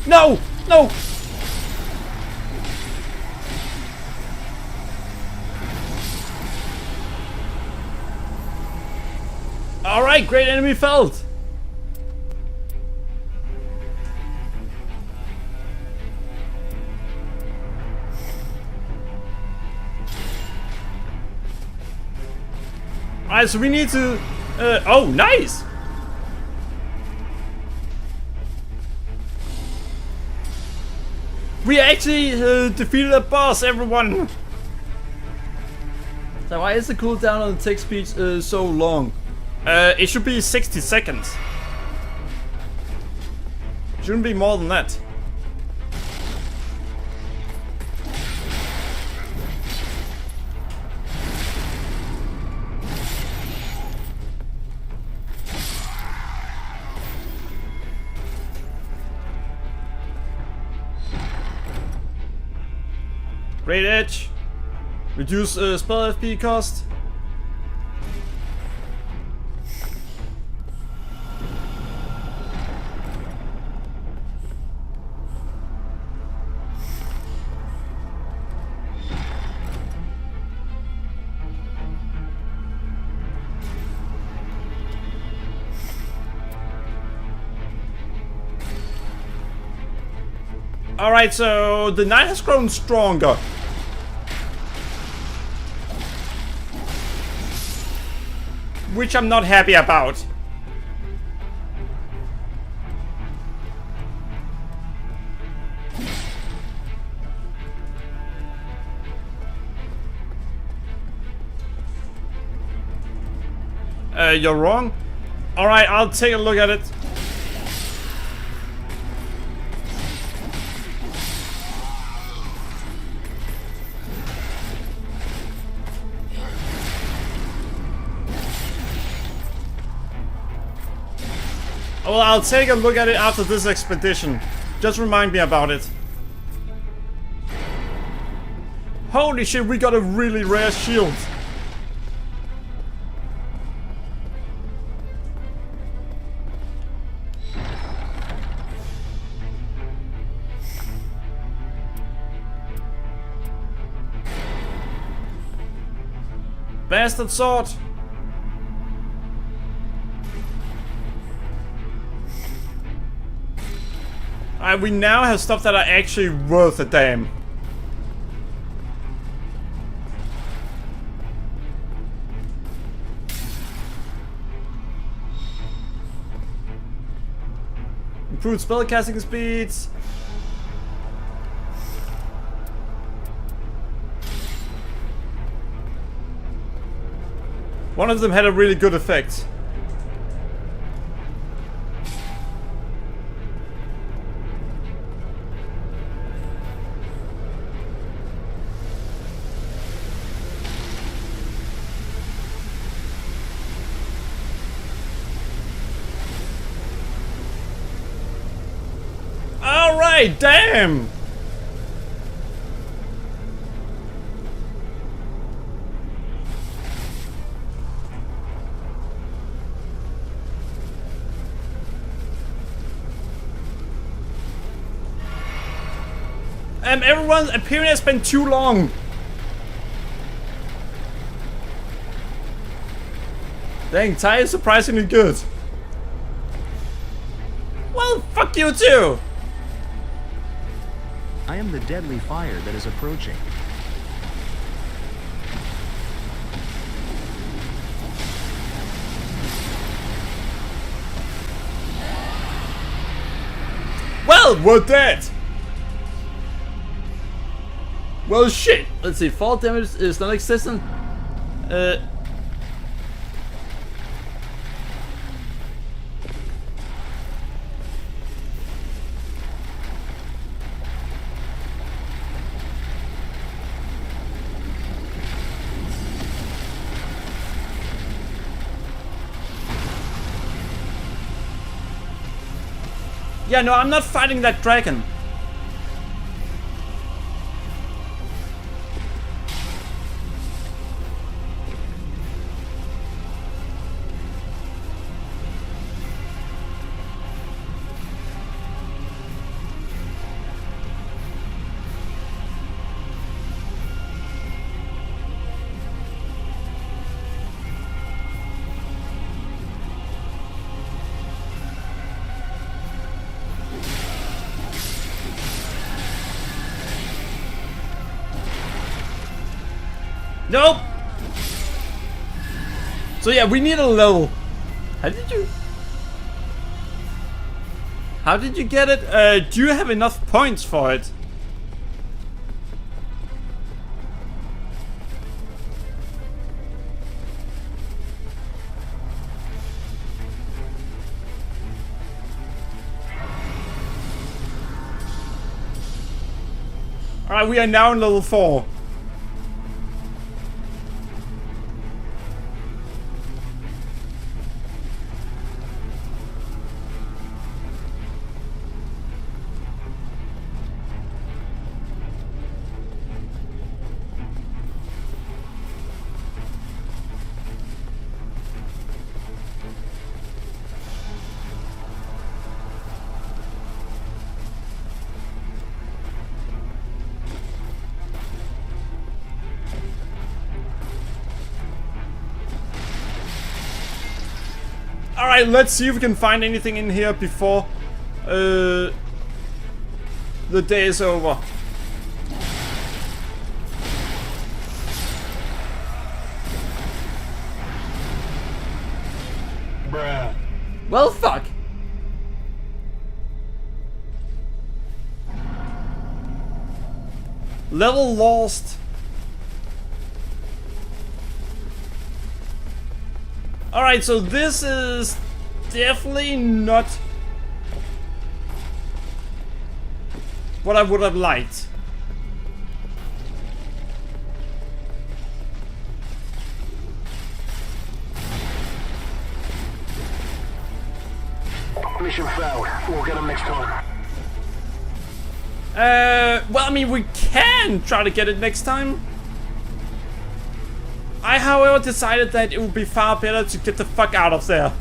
Speaker 1: No! No! Alright, great enemy felled! Alright, so we need to... oh, nice! We actually defeated a boss, everyone! So why is the cooldown on the text speech so long? It should be 60 seconds. Shouldn't be more than that. Great edge. Reduce spell FP cost. Alright, so the knight has grown stronger. Which I'm not happy about. You're wrong. Alright, I'll take a look at it. Well, I'll take a look at it after this expedition. Just remind me about it. Holy shit, we got a really rare shield. Bastard sword! Alright, we now have stuff that are actually worth a damn. Improved spellcasting speeds. One of them had a really good effect. Alright, damn! Everyone's appearing has been too long. Dang, Ty is surprisingly good. Well, fuck you too!
Speaker 4: I am the deadly fire that is approaching.
Speaker 1: Well, we're dead! Well, shit! Let's see, fall damage is non-existent. Yeah, no, I'm not fighting that dragon. Nope! So yeah, we need a level. How did you get it? Do you have enough points for it? Alright, we are now in level 4. Alright, let's see if we can find anything in here before the day is over.
Speaker 2: Bruh.
Speaker 1: Well, fuck. Level lost. Alright, so this is definitely not what I would have liked.
Speaker 2: Mission failed. We'll get him next time.
Speaker 1: Well, I mean, we can try to get it next time. I, however, decided that it would be far better to get the fuck out of there.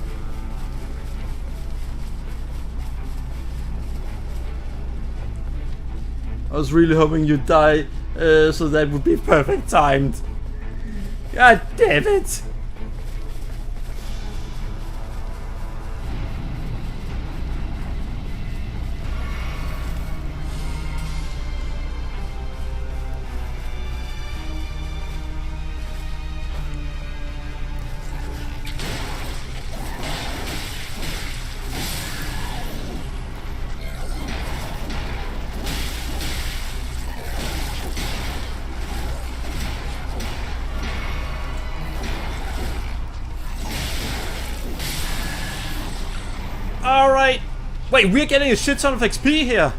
Speaker 1: I was really hoping you'd die, so that would be perfect timed. God damn it. Alright. Wait, we're getting a shit ton of XP here.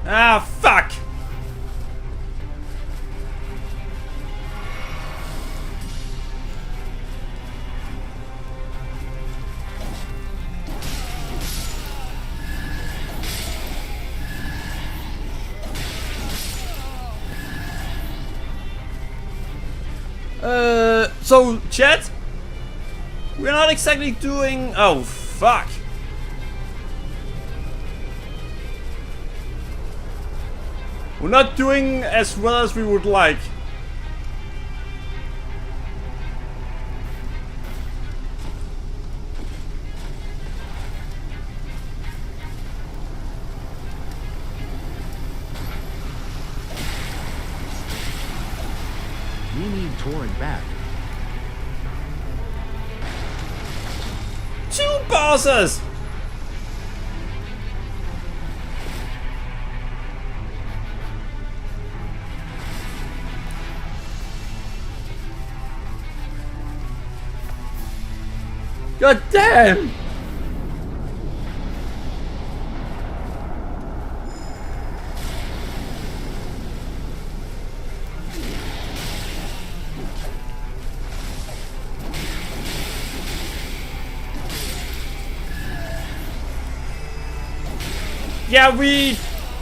Speaker 1: Ah, fuck! So, chat? We're not exactly doing... Oh, fuck. We're not doing as well as we would like.
Speaker 4: We need Torrent back.
Speaker 1: 2 bosses! God damn! Yeah,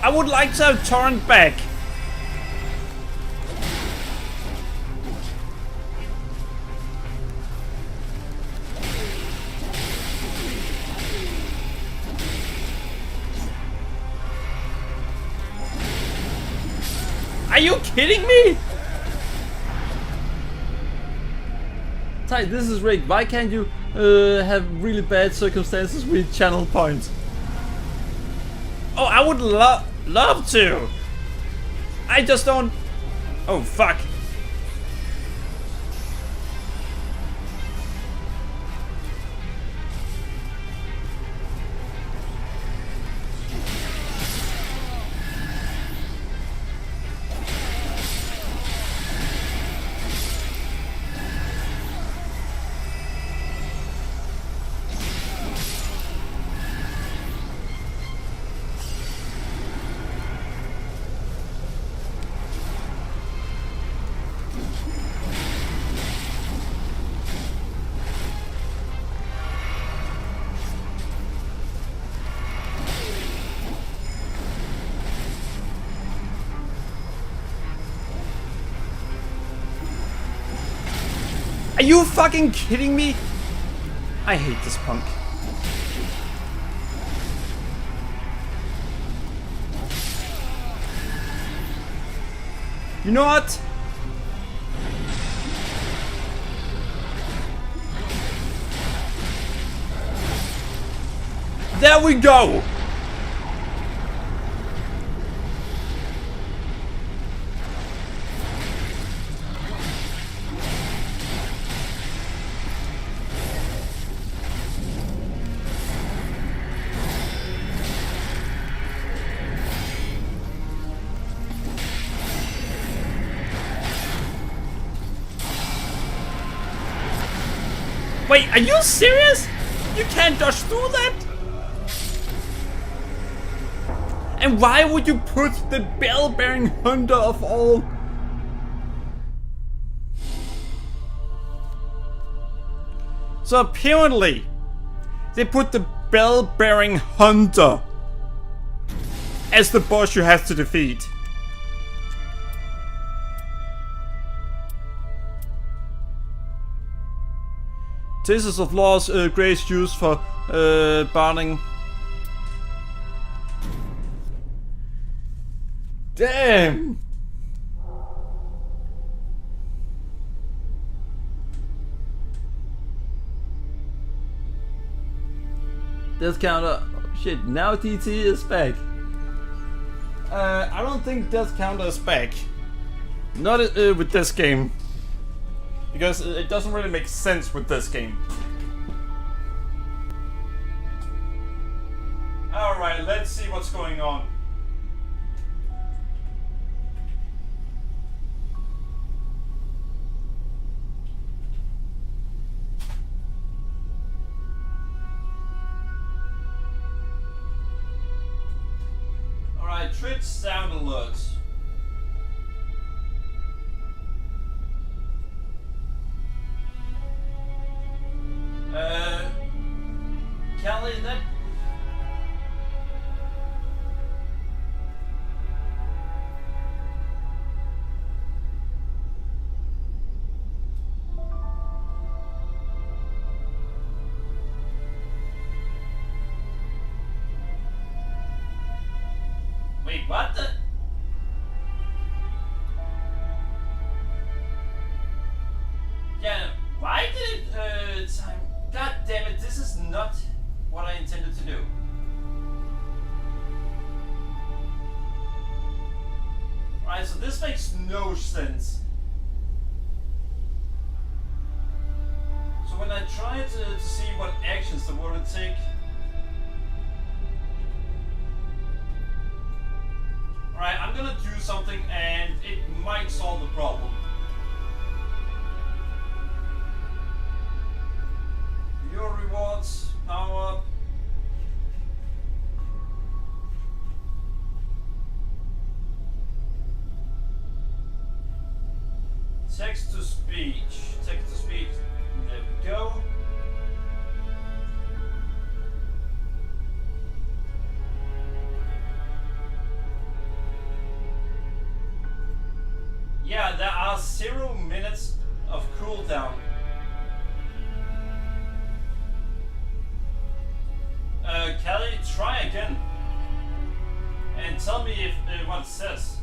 Speaker 1: I would like to have Torrent back. Are you kidding me? Ty, this is rigged. Why can't you have really bad circumstances with channel points? Oh, I would love to. I just don't... Oh, fuck. Are you fucking kidding me? I hate this punk. You know what? There we go! Wait, are you serious? You can't dodge through that? And why would you put the bell-bearing hunter of all? So apparently, they put the bell-bearing hunter as the boss you have to defeat. Tastes of Law's grace used for barning. Damn! Death counter. Oh, shit, now TT is back. I don't think Death counter is back. Not with this game. Because it doesn't really make sense with this game. Alright, let's see what's going on. Alright, Twitch sound alerts. Kelly, that... Wait, what the... Yeah, why did it time... God damn it, this is not what I intended to do. Alright, so this makes no sense. So when I try to see what actions the would take... Alright, I'm gonna do something and it might solve the problem. Your rewards, power up. Text to speech. Text to speech. There we go. Yeah, there are 0 minutes of cooldown. Kelly, try again. And tell me if what it says.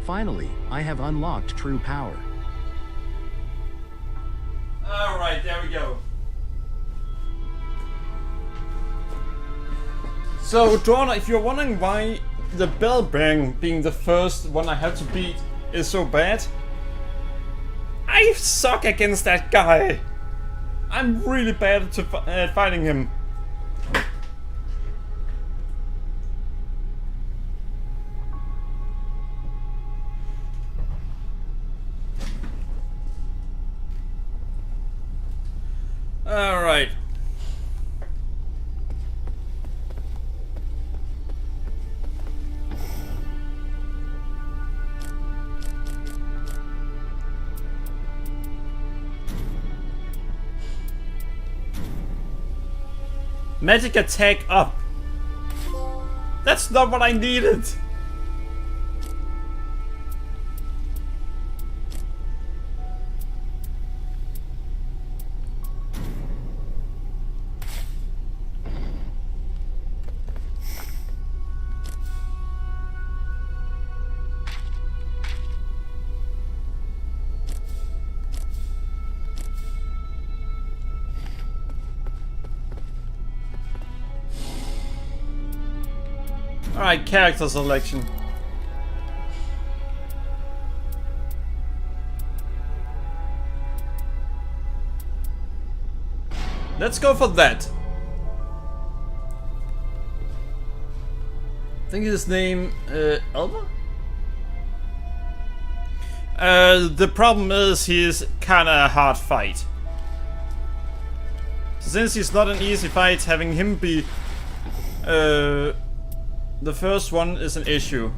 Speaker 4: Finally, I have unlocked true power.
Speaker 1: Alright, there we go. So, Donna, if you're wondering why the bell bang being the first one I had to beat is so bad, I suck against that guy. I'm really bad at fighting him. Alright. Magic attack up. That's not what I needed. Alright, character selection. Let's go for that. I think his name, Elva? The problem is he's kinda a hard fight. So since he's not an easy fight, having him be, the first one is an issue.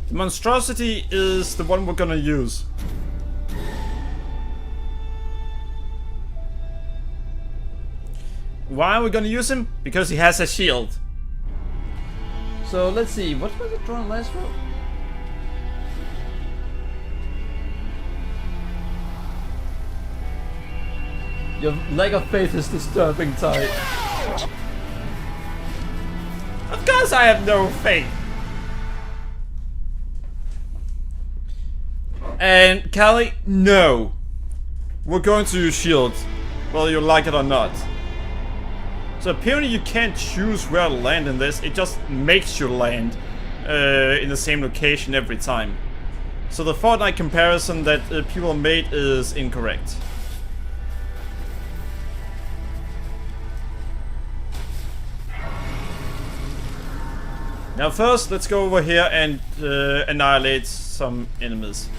Speaker 1: The monstrosity is the one we're gonna use. Why are we gonna use him? Because he has a shield. So let's see, what was it drawn last row? Your lack of faith is disturbing, Ty. Of course I have no faith. And Callie, no. We're going to use shield, whether you like it or not. So apparently you can't choose where to land in this, it just makes you land in the same location every time. So the Fortnite comparison that people made is incorrect. Now first, let's go over here and annihilate some enemies.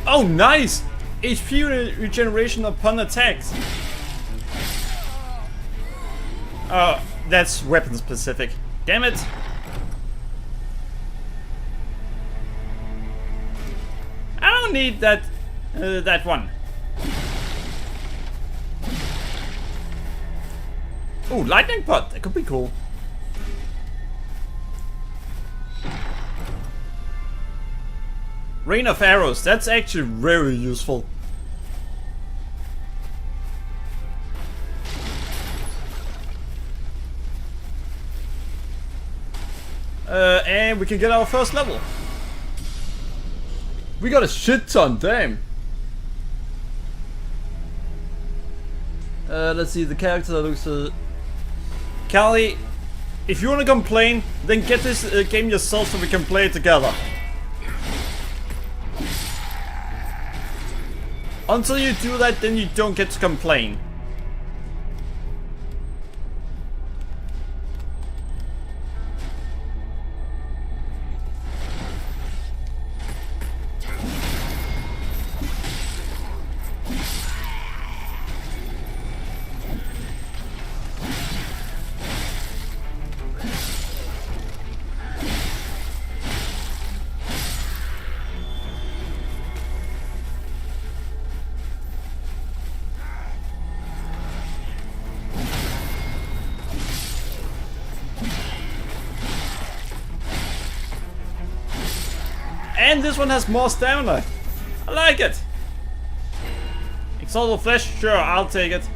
Speaker 1: Oh, nice! HP regeneration upon attacks. Oh, that's weapon specific. Damn it! I don't need that. That one. Oh, lightning pot. That could be cool. Rain of arrows, that's actually very useful. And we can get our first level. We got a shit ton, damn. Let's see, the character that looks... Callie, if you wanna complain, then get this game yourself so we can play it together. Until you do that, then you don't get to complain. And this one has more stamina. I like it. Exalted flesh, sure, I'll take it.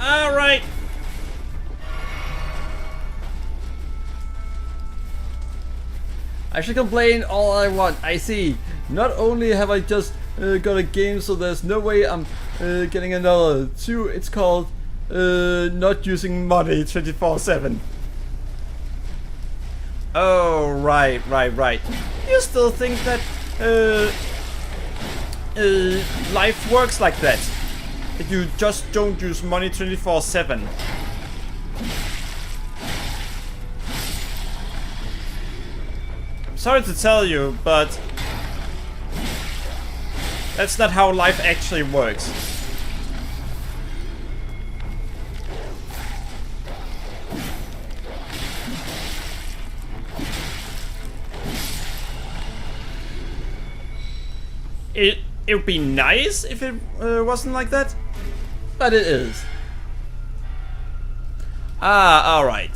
Speaker 1: Alright. I should complain all I want. I see. Not only have I just got a game, so there's no way I'm getting another. 2, it's called not using money 24/7. Oh, right. You still think that life works like that? That you just don't use money 24/7? I'm sorry to tell you, but that's not how life actually works. It would be nice if it wasn't like that, but it is. Ah, alright.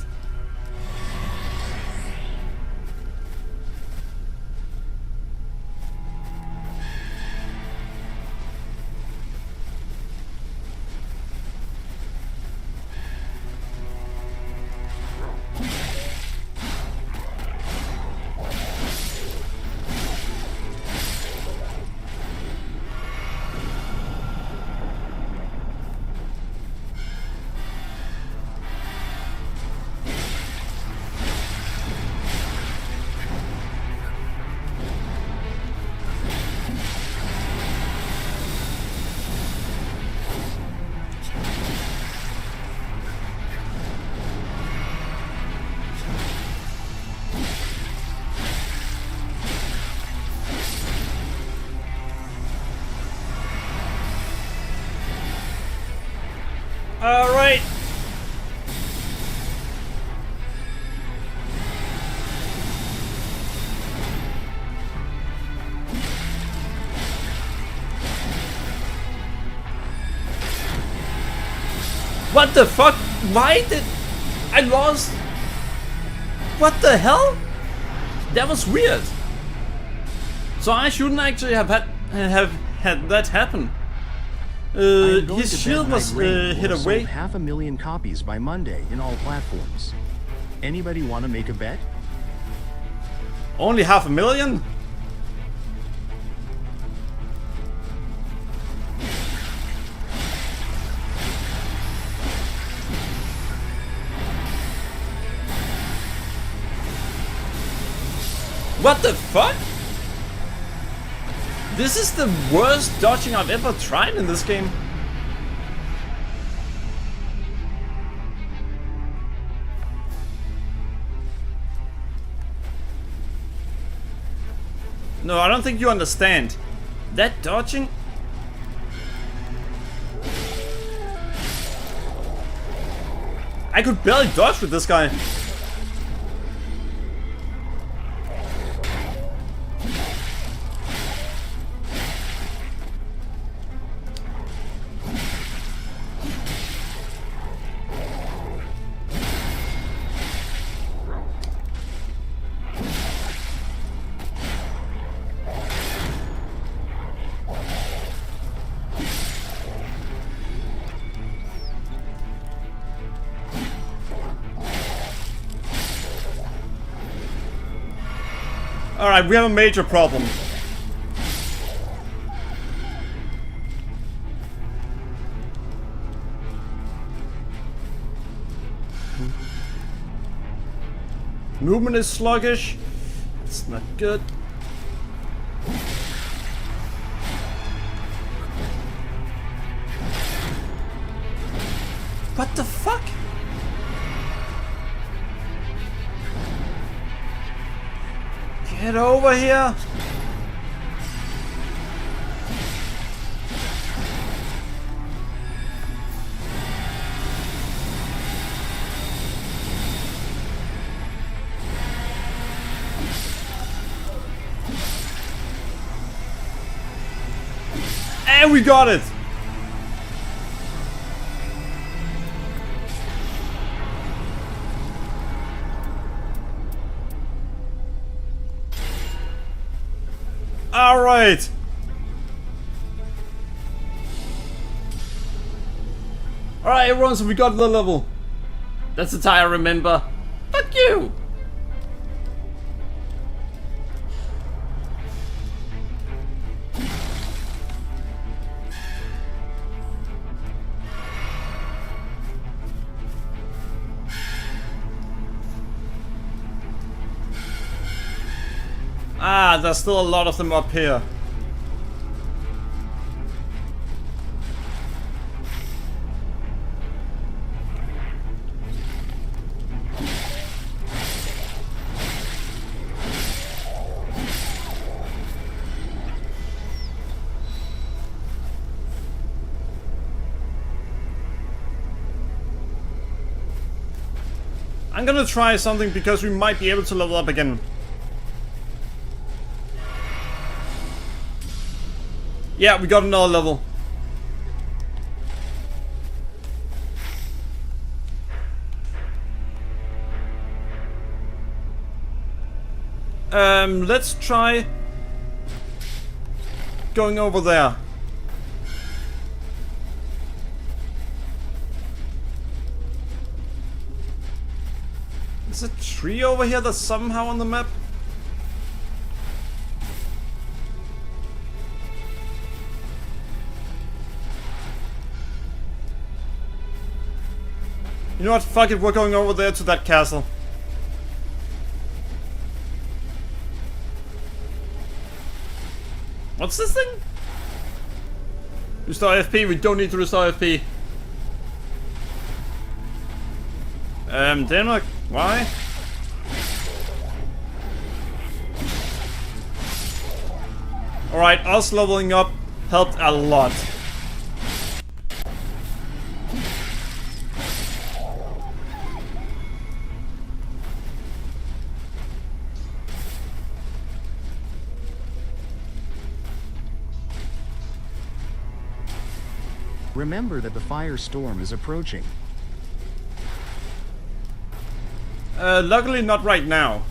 Speaker 1: Alright. What the fuck? Why did I lost? What the hell? That was weird. So I shouldn't actually have had that happen. His shield was hit away.
Speaker 4: 500,000 copies by Monday in all platforms. Anybody want to make a bet?
Speaker 1: Only 500,000? What the fuck? This is the worst dodging I've ever tried in this game. No, I don't think you understand. That dodging... I could barely dodge with this guy. Alright, we have a major problem. Movement is sluggish. It's not good. What the fuck? Get over here! And we got it! Alright! Alright everyone, so we got the level. That's the tie I remember. Fuck you! Ah, there's still a lot of them up here. I'm gonna try something because we might be able to level up again. Yeah, we got another level. Let's try going over there. There's a tree over here that's somehow on the map. You know what? Fuck it, we're going over there to that castle. What's this thing? Restore FP, we don't need to restore FP. Denmark, why? Alright, us leveling up helped a lot.
Speaker 4: Remember that the firestorm is approaching.
Speaker 1: Luckily not right now.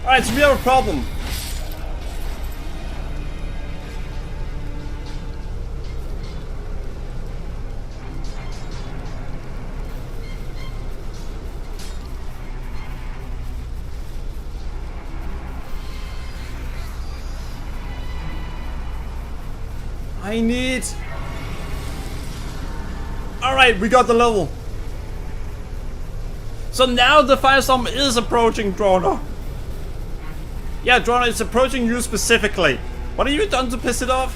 Speaker 1: Alright, so we have a problem. I need... Alright, we got the level. So now the firestorm is approaching Drona. Yeah, Drona is approaching you specifically. What have you done to piss it off?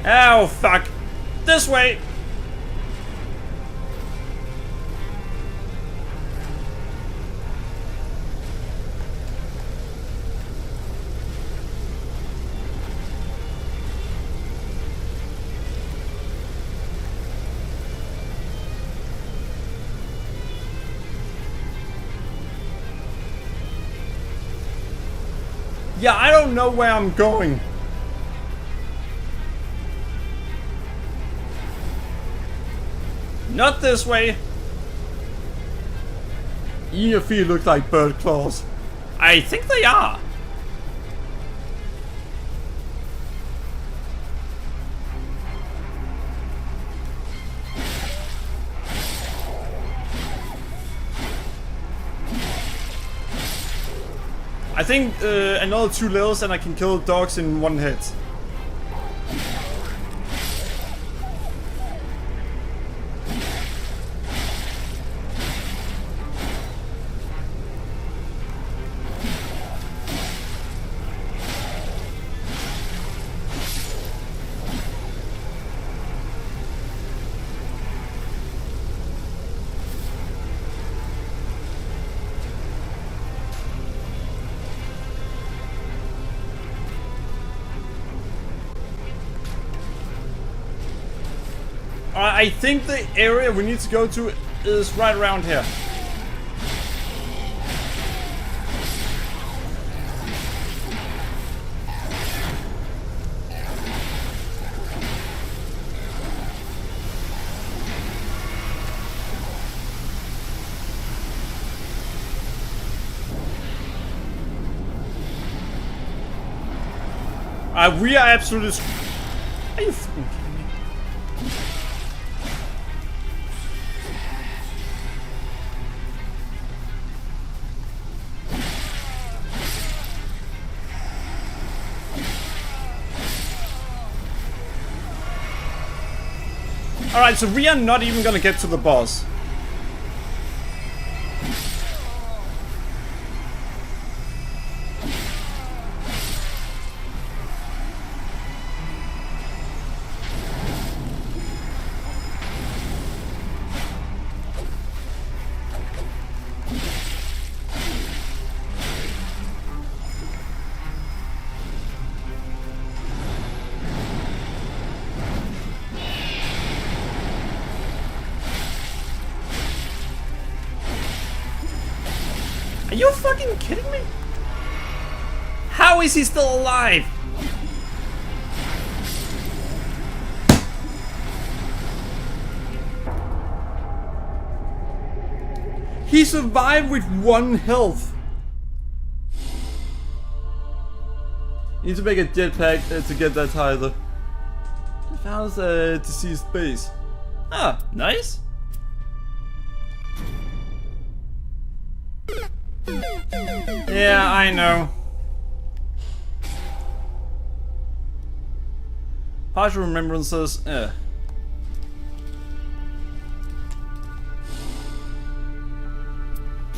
Speaker 1: Oh, fuck. This way. Yeah, I don't know where I'm going. Not this way. Your feet look like bird claws. I think they are. I think another 2 levels and I can kill dogs in 1 hit. I think the area we need to go to is right around here. We are absolutely. Are you fucking kidding me? Alright, so we are not even gonna get to the boss. Are you fucking kidding me? How is he still alive? He survived with 1 health. Need to make a jetpack to get that high though. Found a deceased base. Ah, nice. Yeah, I know. Partial remembrances,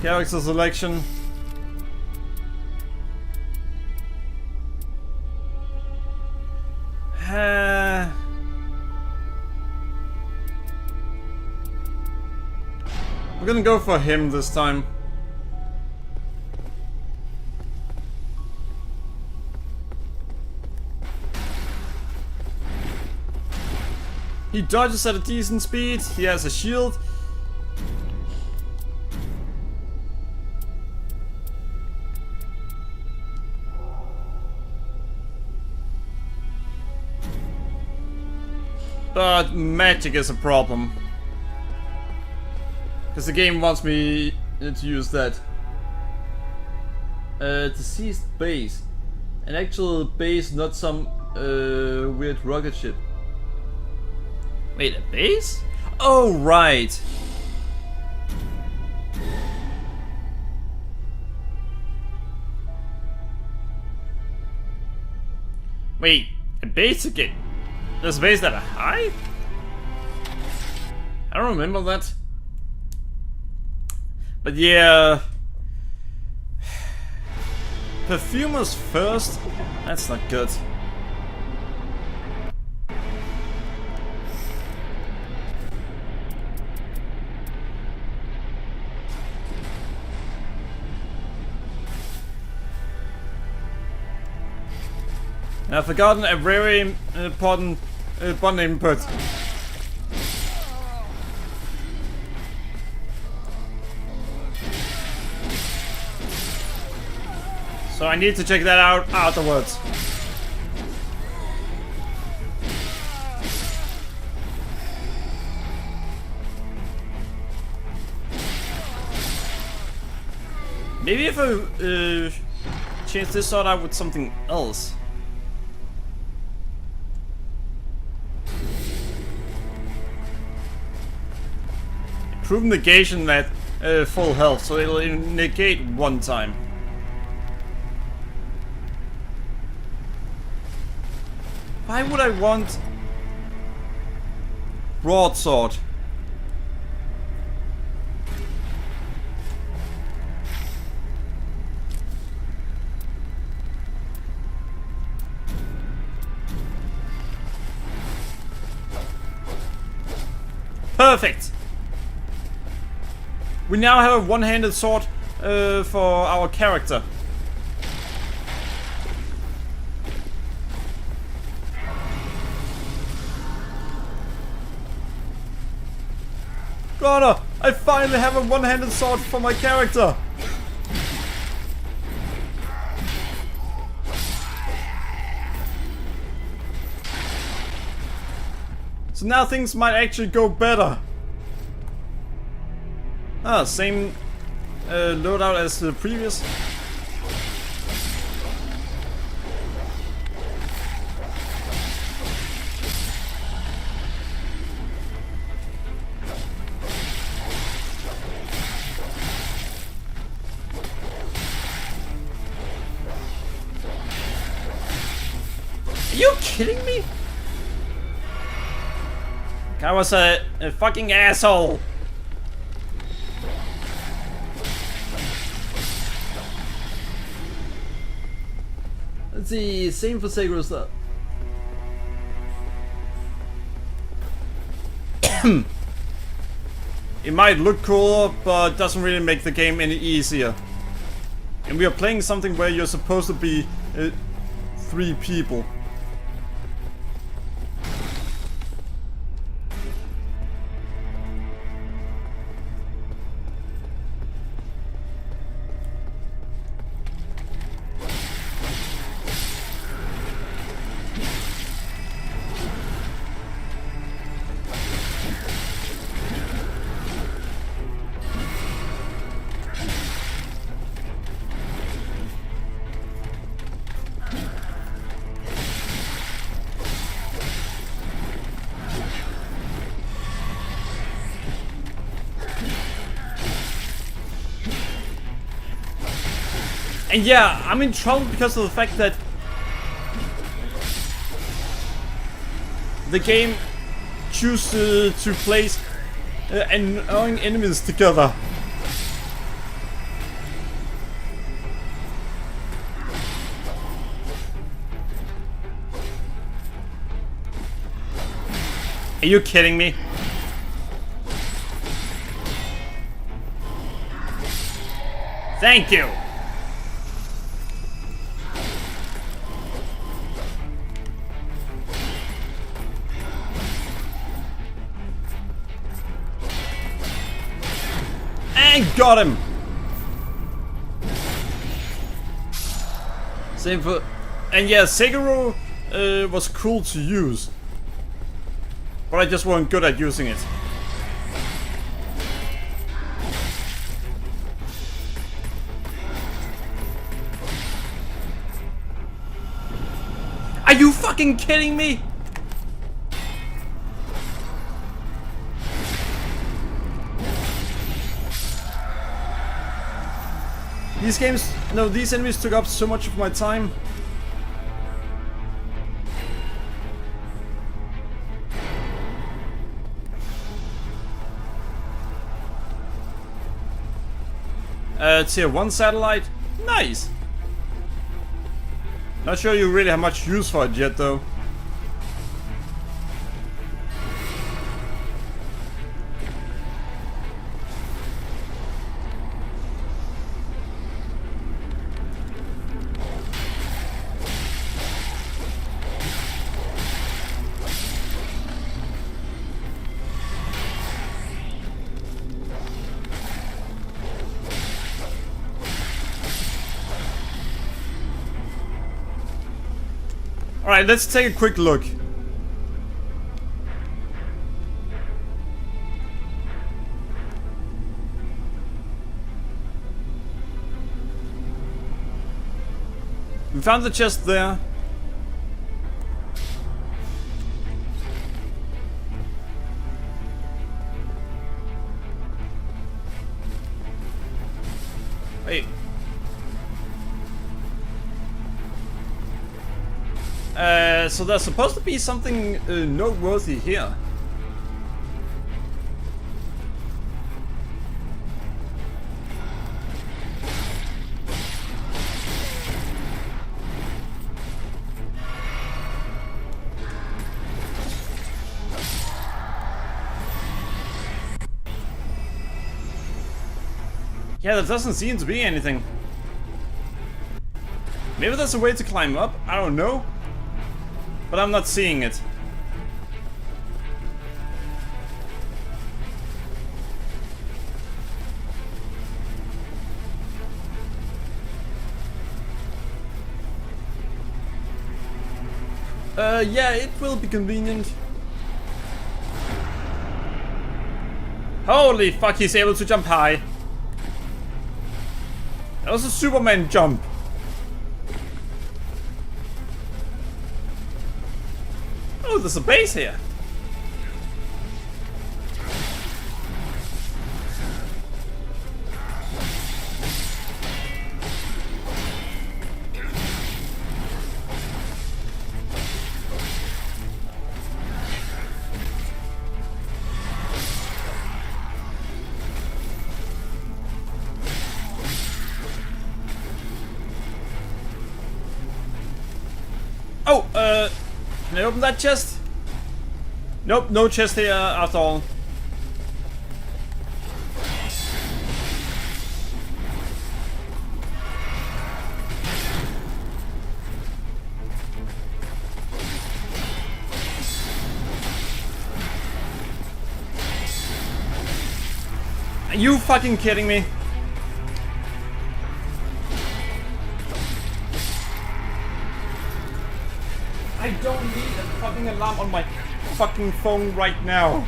Speaker 1: Character selection. We're gonna go for him this time. He dodges at a decent speed, he has a shield. But magic is a problem. Because the game wants me to use that. Deceased base. An actual base, not some weird rocket ship. Wait, a base? Oh, right. Wait, a base again? There's a base that are high? I don't remember that. But yeah. Perfumers first? That's not good. I've forgotten a very important button input. So I need to check that out afterwards. Maybe if I change this sword out with something else. Improve negation at full health, so it'll negate 1 time. Why would I want broadsword? Perfect! We now have a one-handed sword for our character. Brother, I finally have a one-handed sword for my character. So now things might actually go better. Ah, same loadout as the previous. Are you kidding me? Guy was a fucking asshole. Let's see, same for Seguro stuff. It might look cooler, but doesn't really make the game any easier. And we are playing something where you're supposed to be 3 people. And yeah, I'm in trouble because of the fact that the game chooses to place annoying enemies together. Are you kidding me? Thank you! And got him! Same for... And yeah, Seguro was cool to use. But I just wasn't good at using it. Are you fucking kidding me? These games, no, these enemies took up so much of my time. Tier 1 satellite, nice. Not sure you really have much use for it yet though. Alright, let's take a quick look. We found the chest there. Wait. So there's supposed to be something noteworthy here. Yeah, there doesn't seem to be anything. Maybe there's a way to climb up, I don't know. But I'm not seeing it. Yeah, it will be convenient. Holy fuck, he's able to jump high. That was a Superman jump. Oh, there's a base here. Oh, can I open that chest? Nope, no chest here after all. Are you fucking kidding me? I don't need a fucking alarm on my fucking phone right now.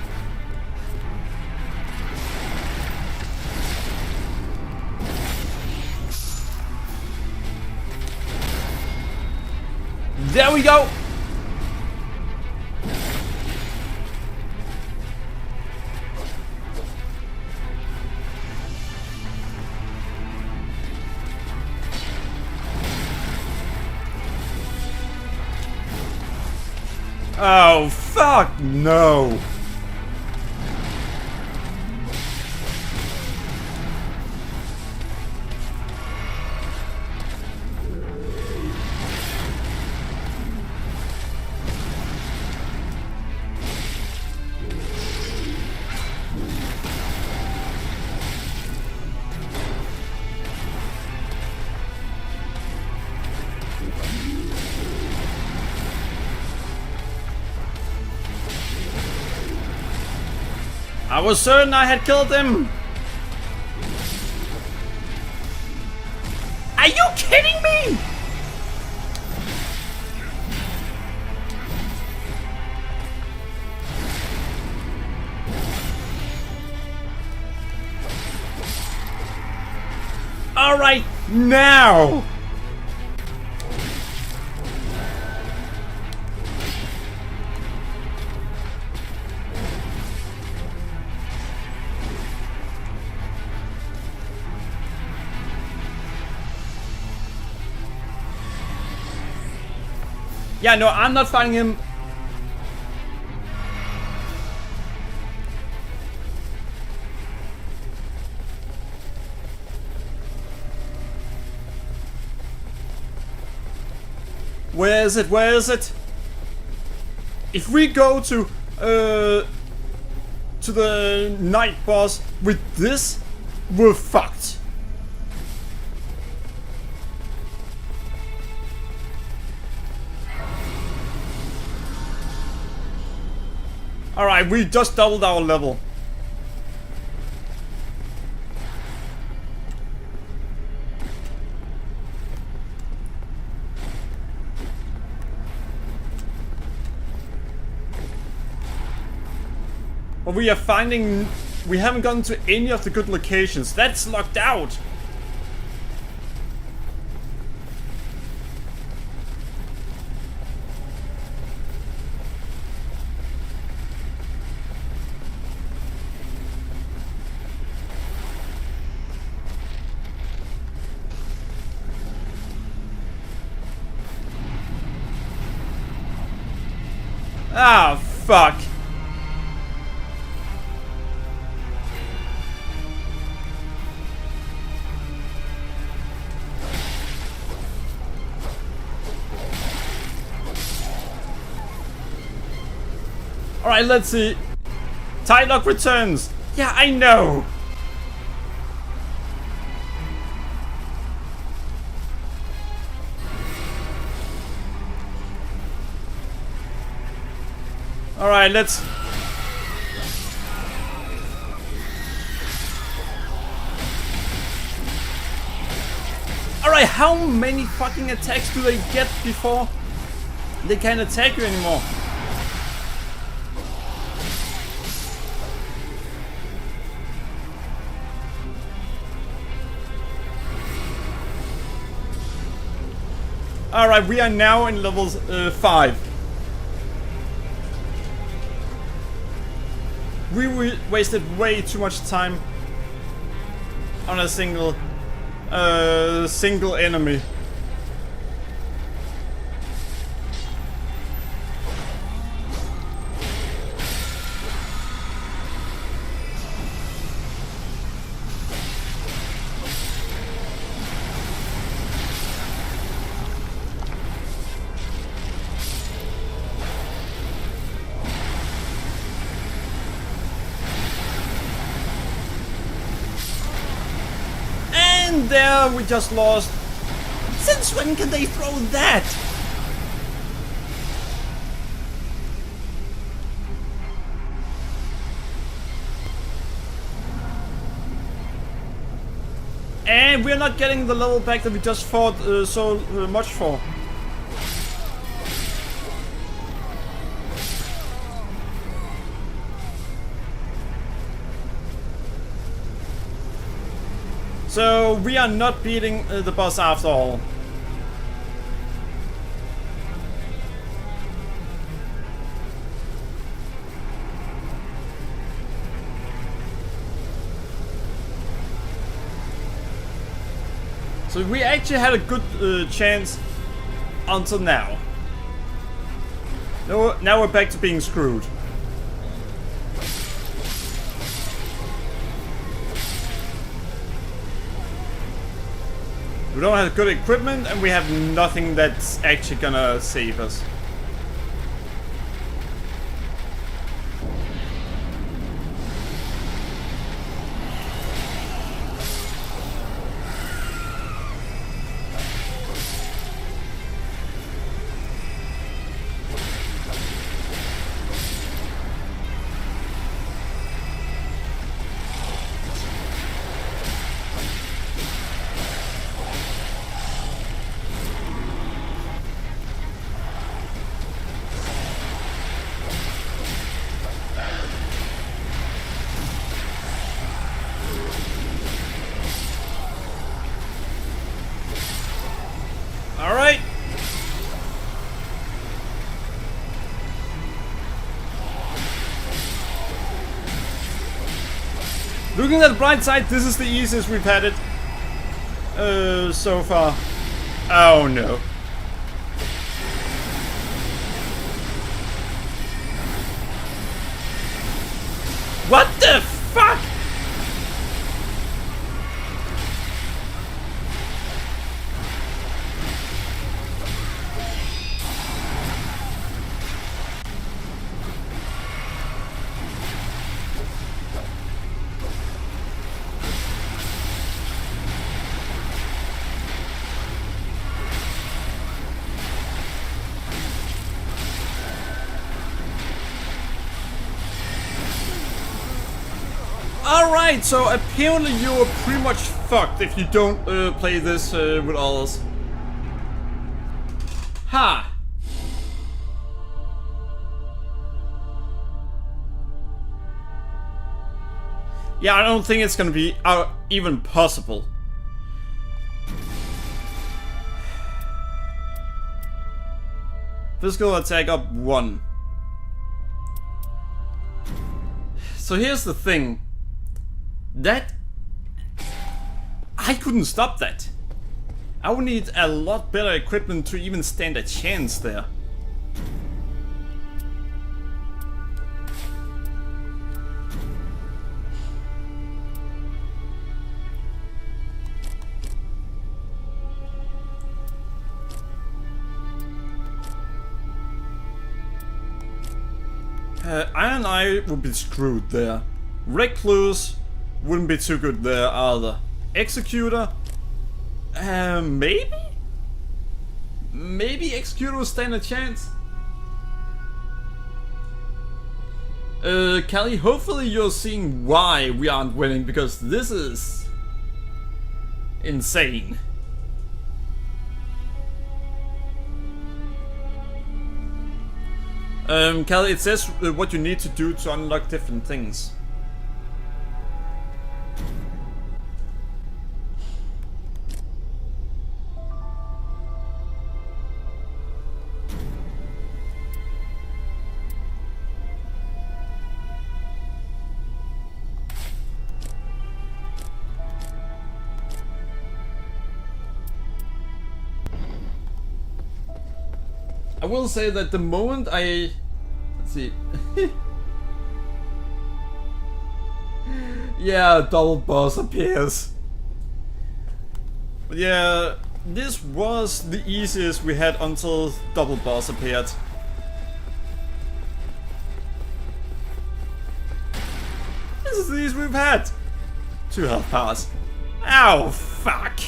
Speaker 1: There we go. Oh, fuck no! I was certain I had killed him! Are you kidding me?! Alright, now! Yeah, no, I'm not fighting him. Where is it? Where is it? If we go to the night boss with this, we're fucked. Alright, we just doubled our level. But we are finding... we haven't gotten to any of the good locations. That's locked out! Ah, fuck. Alright, let's see. Tylock returns. Yeah, I know. Alright, let's... Alright, how many fucking attacks do they get before They can't attack you anymore. Alright, we are now in level 5. We wasted way too much time on a single enemy. And there we just lost. Since when can they throw that? And we're not getting the level back that we just fought so much for. So we are not beating the boss after all. So we actually had a good chance until now. Now we're back to being screwed. We don't have good equipment and we have nothing that's actually gonna save us. Alright. Looking at the bright side, this is the easiest we've had it so far. Oh no. What the fuck? Alright, so apparently you're pretty much fucked if you don't play this with others. Ha! Yeah, I don't think it's gonna be even possible. Physical attack up 1. So here's the thing. That... I couldn't stop that. I would need a lot better equipment to even stand a chance there. Iron Eye would be screwed there. Recluse wouldn't be too good there either. Executor? Maybe? Maybe Executor will stand a chance? Callie, hopefully you're seeing why we aren't winning, because this is... insane. Cal, it says what you need to do to unlock different things. I will say that the moment let's see. Yeah, double boss appears. But yeah, this was the easiest we had until double boss appeared. This is the easiest we've had. 2 health powers. Ow, fuck.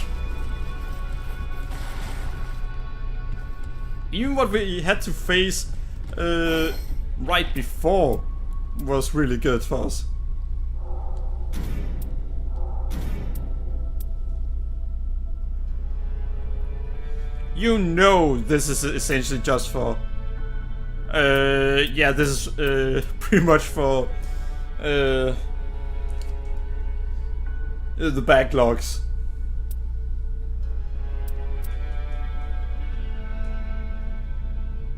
Speaker 1: Even what we had to face right before was really good for us. You know this is essentially just for... yeah, this is pretty much for the backlogs.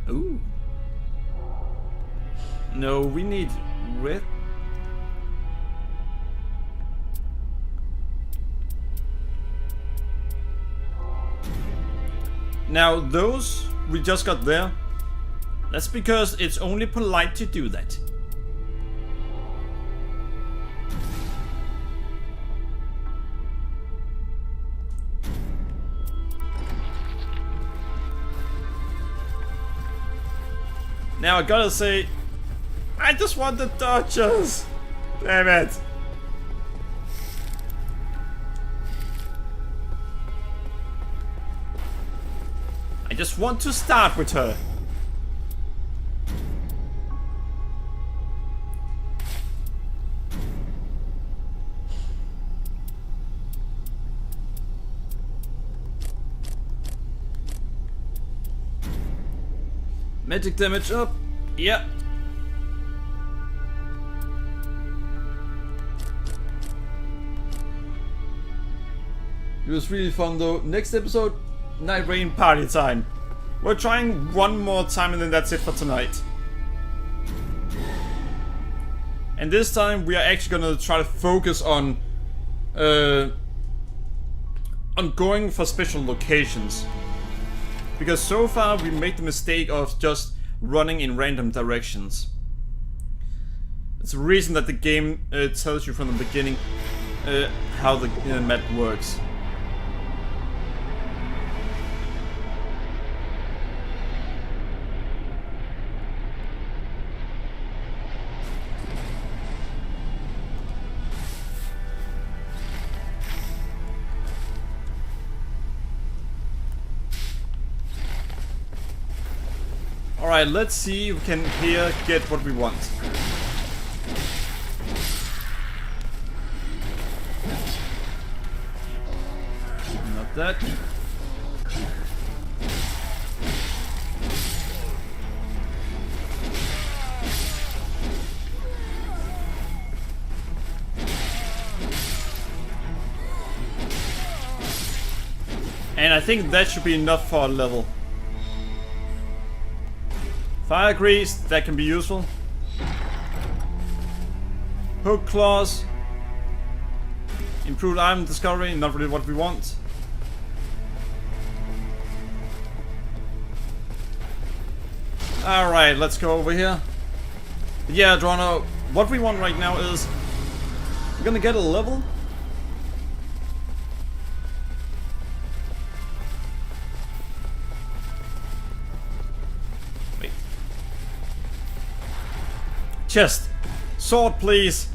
Speaker 1: Ooh. No, we need red. Now those we just got there, that's because it's only polite to do that. Now I gotta say, I just want the Duchess. Damn it. I just want to start with her. Magic damage up. Yep. It was really fun though. Next episode, Nightreign party time. We're trying one more time and then that's it for tonight. And this time we are actually gonna try to focus on going for special locations. Because so far we made the mistake of just running in random directions. It's the reason that the game tells you from the beginning how the map works. Alright, let's see if we can here get what we want. Not that. And I think that should be enough for a level. Fire grease, that can be useful. Hook claws. Improved item discovery, not really what we want. Alright, let's go over here. Yeah, Drono, what we want right now is we're gonna get a level. Chest. Sword, please.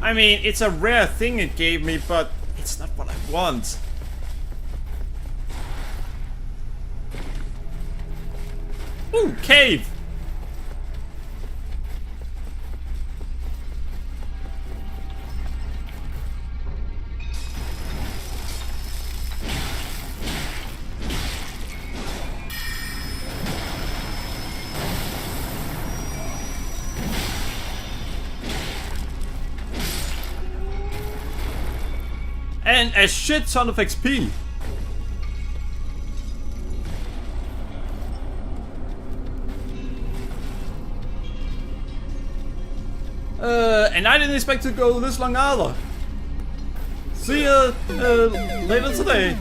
Speaker 1: I mean, it's a rare thing it gave me, but it's not what I want. Ooh, cave. And a shit ton of XP. And I didn't expect to go this long either. See you later today.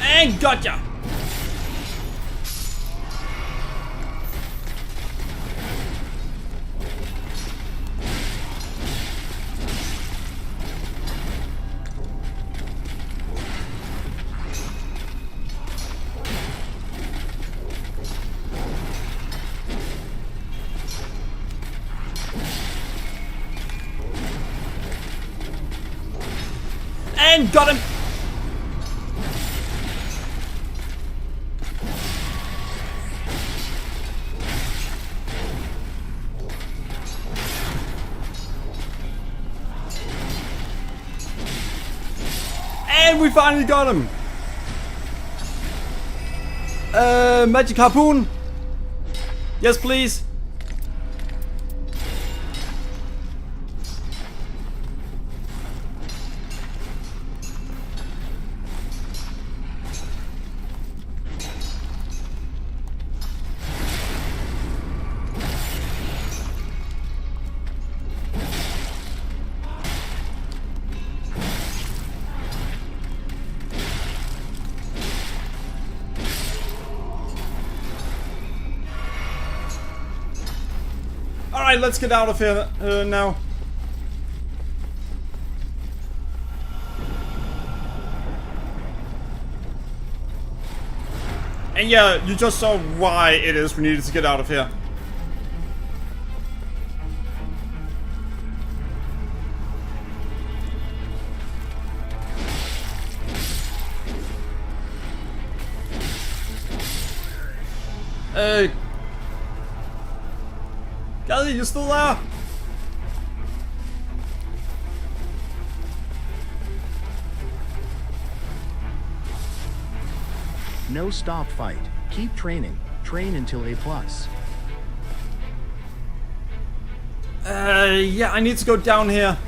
Speaker 1: And gotcha! And got him! And we finally got him! Magic harpoon! Yes, please! Alright, let's get out of here now. And yeah, you just saw why it is we needed to get out of here. Kelly, you still there?
Speaker 4: No stop fight. Keep training. Train until A+.
Speaker 1: Yeah, I need to go down here.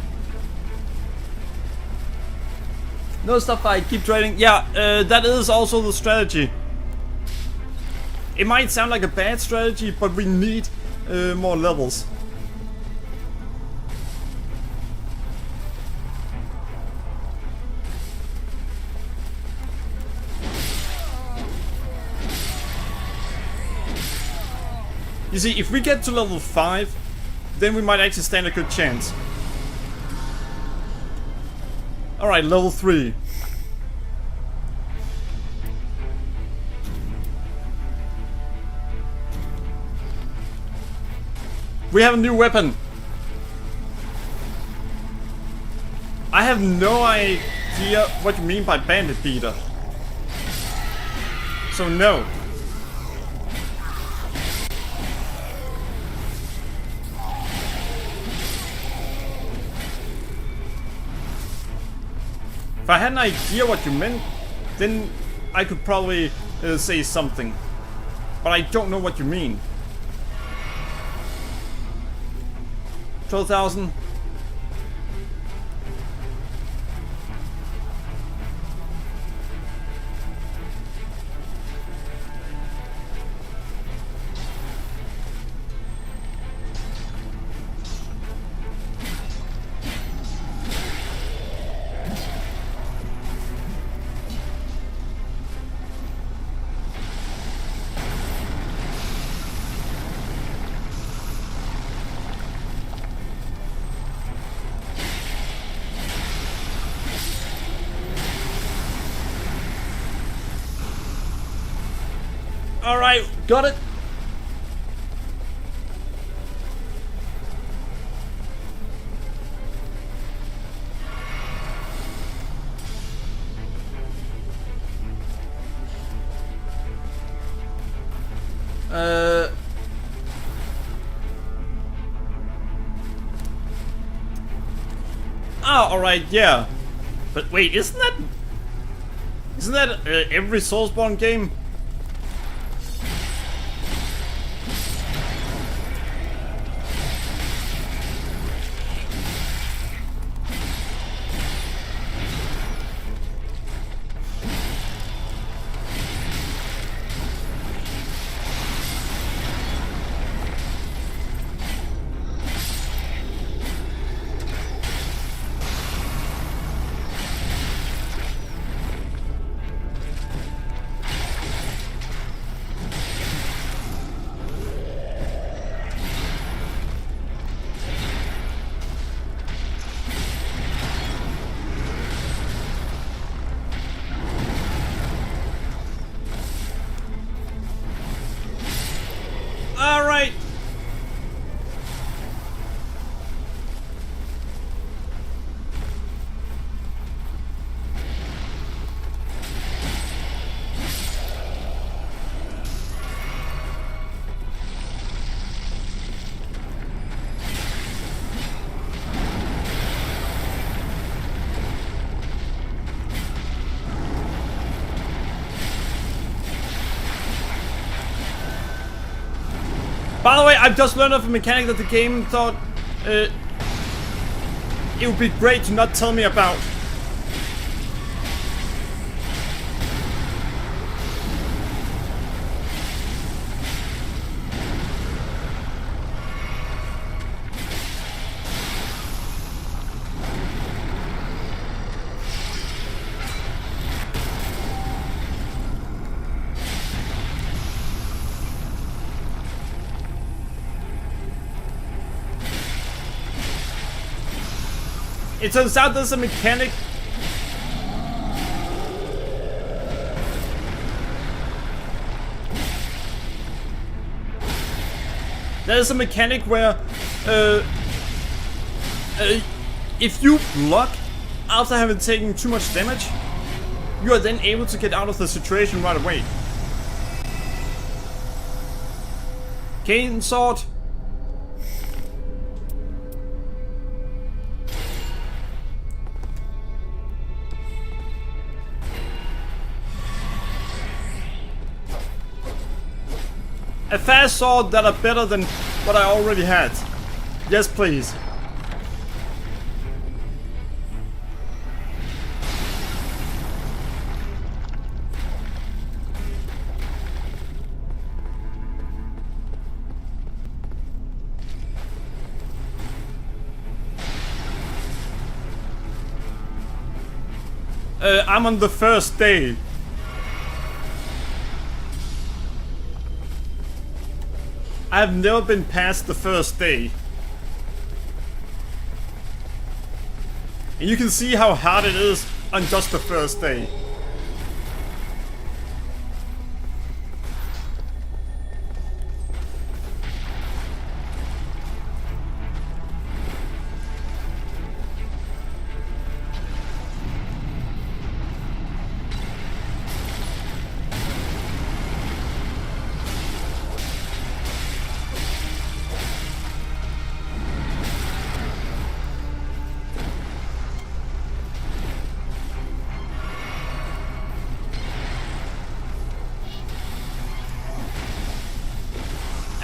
Speaker 1: No stop fight, keep training. Yeah, that is also the strategy. It might sound like a bad strategy, but we need more levels. You see, if we get to level 5, then we might actually stand a good chance. Alright, level 3. We have a new weapon. I have no idea what you mean by bandit beater. So no. If I had an idea what you meant, then I could probably say something. But I don't know what you mean. 12,000. Alright, got it. Alright, yeah. But wait, isn't that every Soulsborne game? Alright. By the way, I've just learned of a mechanic that the game thought it would be great to not tell me about. It turns out there's a mechanic. There's a mechanic where if you block after having taken too much damage, you are then able to get out of the situation right away. Cane sword. A fast sword that are better than what I already had. Yes, please. I'm on the first day. I've never been past the first day. And you can see how hard it is on just the first day.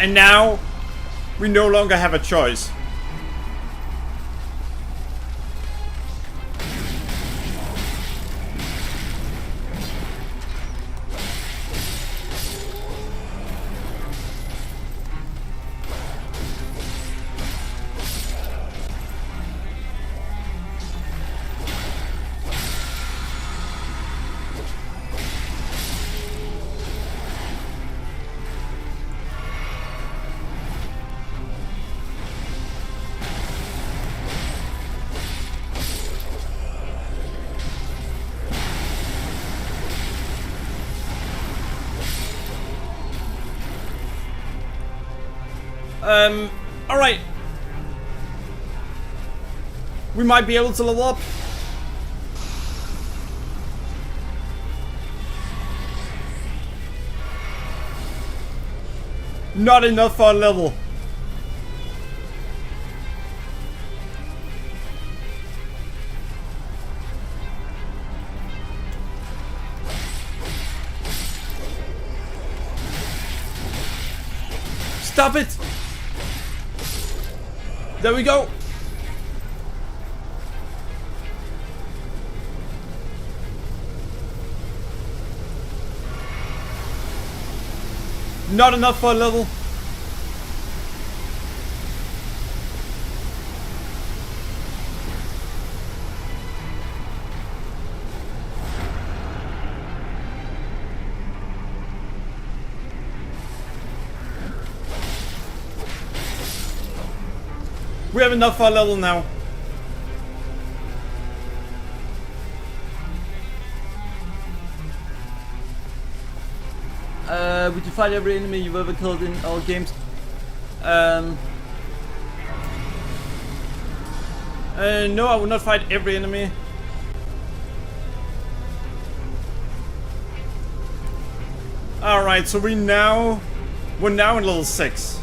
Speaker 1: And now, we no longer have a choice. Alright. We might be able to level up. Not enough for a level. Stop it! There we go! Not enough for a level. We have enough for a level now. Would you fight every enemy you've ever killed in all games? No, I would not fight every enemy. Alright, so we're now in level 6.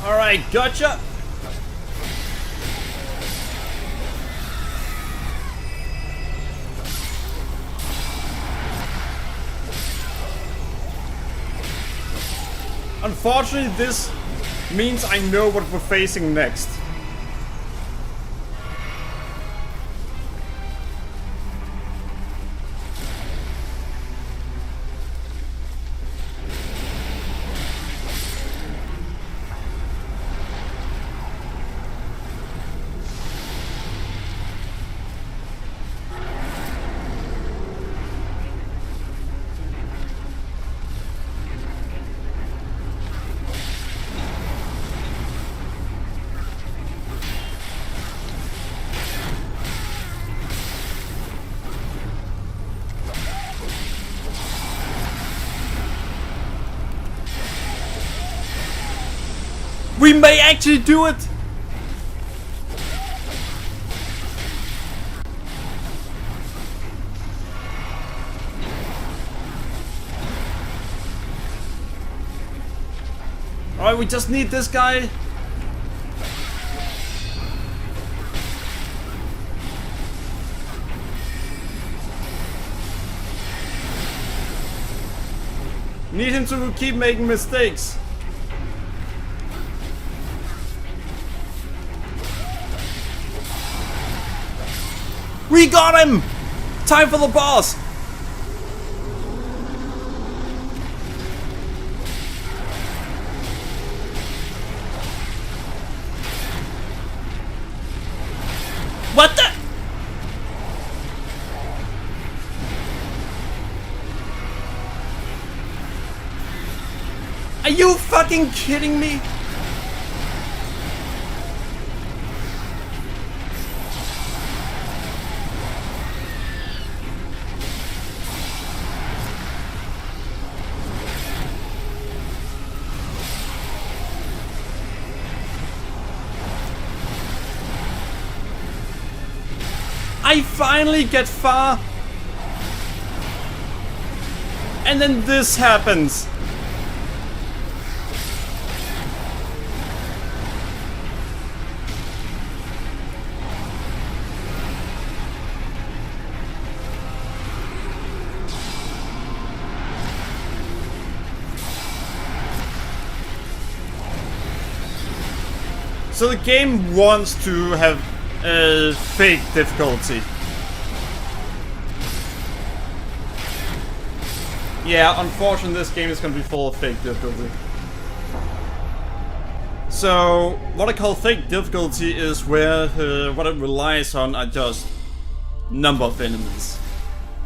Speaker 1: Alright, gotcha! Unfortunately, this means I know what we're facing next. We may actually do it! Alright, we just need this guy. Need him to keep making mistakes. We got him! Time for the boss! What the? Are you fucking kidding me? I finally get far, and then this happens. So the game wants to have fake difficulty. Yeah, unfortunately this game is gonna be full of fake difficulty. So, what I call fake difficulty is where what it relies on are just number of enemies.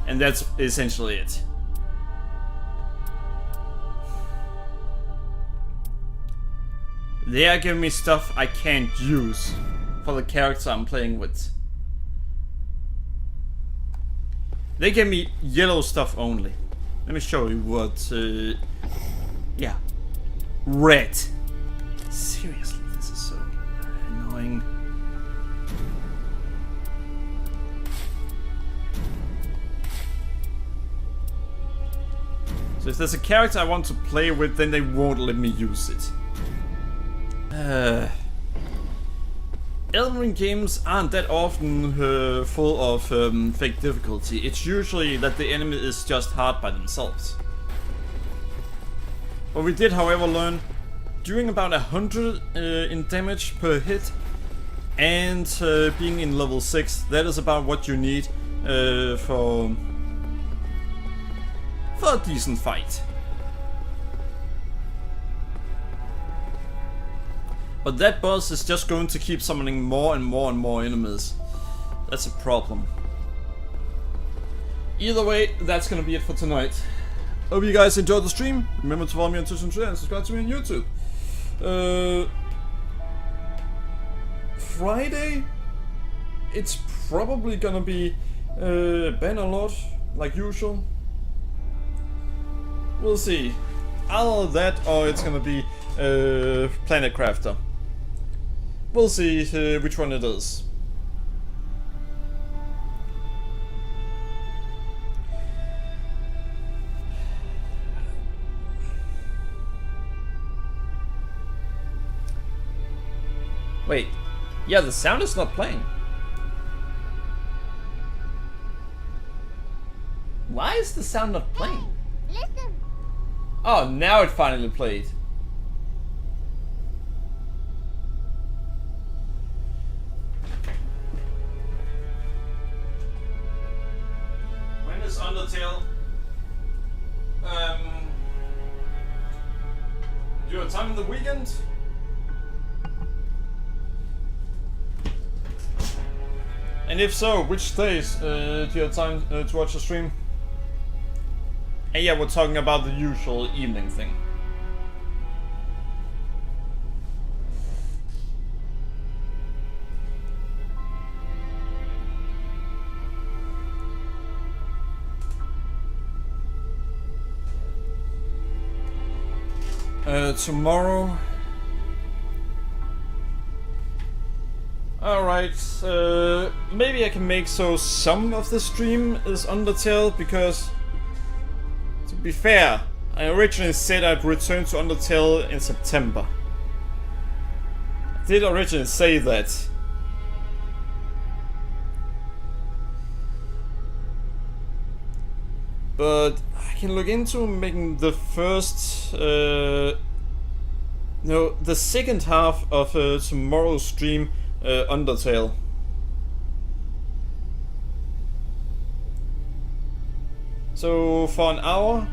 Speaker 1: And that's essentially it. They are giving me stuff I can't use for the character I'm playing with. They give me yellow stuff only. Let me show you what, yeah. Red. Seriously, this is so annoying. So if there's a character I want to play with, then they won't let me use it. Elden Ring games aren't that often full of fake difficulty. It's usually that the enemy is just hard by themselves. What we did, however, learn doing about 100 in damage per hit and being in level 6, that is about what you need for a decent fight. But that boss is just going to keep summoning more and more and more enemies. That's a problem. Either way, that's gonna be it for tonight. Hope you guys enjoyed the stream. Remember to follow me on Twitch and Twitter and subscribe to me on YouTube. Friday? It's probably gonna be Bannerlord, like usual. We'll see. Either that or it's gonna be Planet Crafter. We'll see which one it is. Wait, yeah, the sound is not playing. Why is the sound not playing?
Speaker 7: Listen.
Speaker 1: Oh, now it finally played. When is Undertale? Do you have time in the weekend? And if so, which days do you have time to watch the stream? And yeah, we're talking about the usual evening thing. Tomorrow. Alright, maybe I can make so some of the stream is Undertale, because to be fair, I originally said I'd return to Undertale in September. I did originally say that. But I can look into making the first, no, the second half of tomorrow's stream Undertale. So for an hour,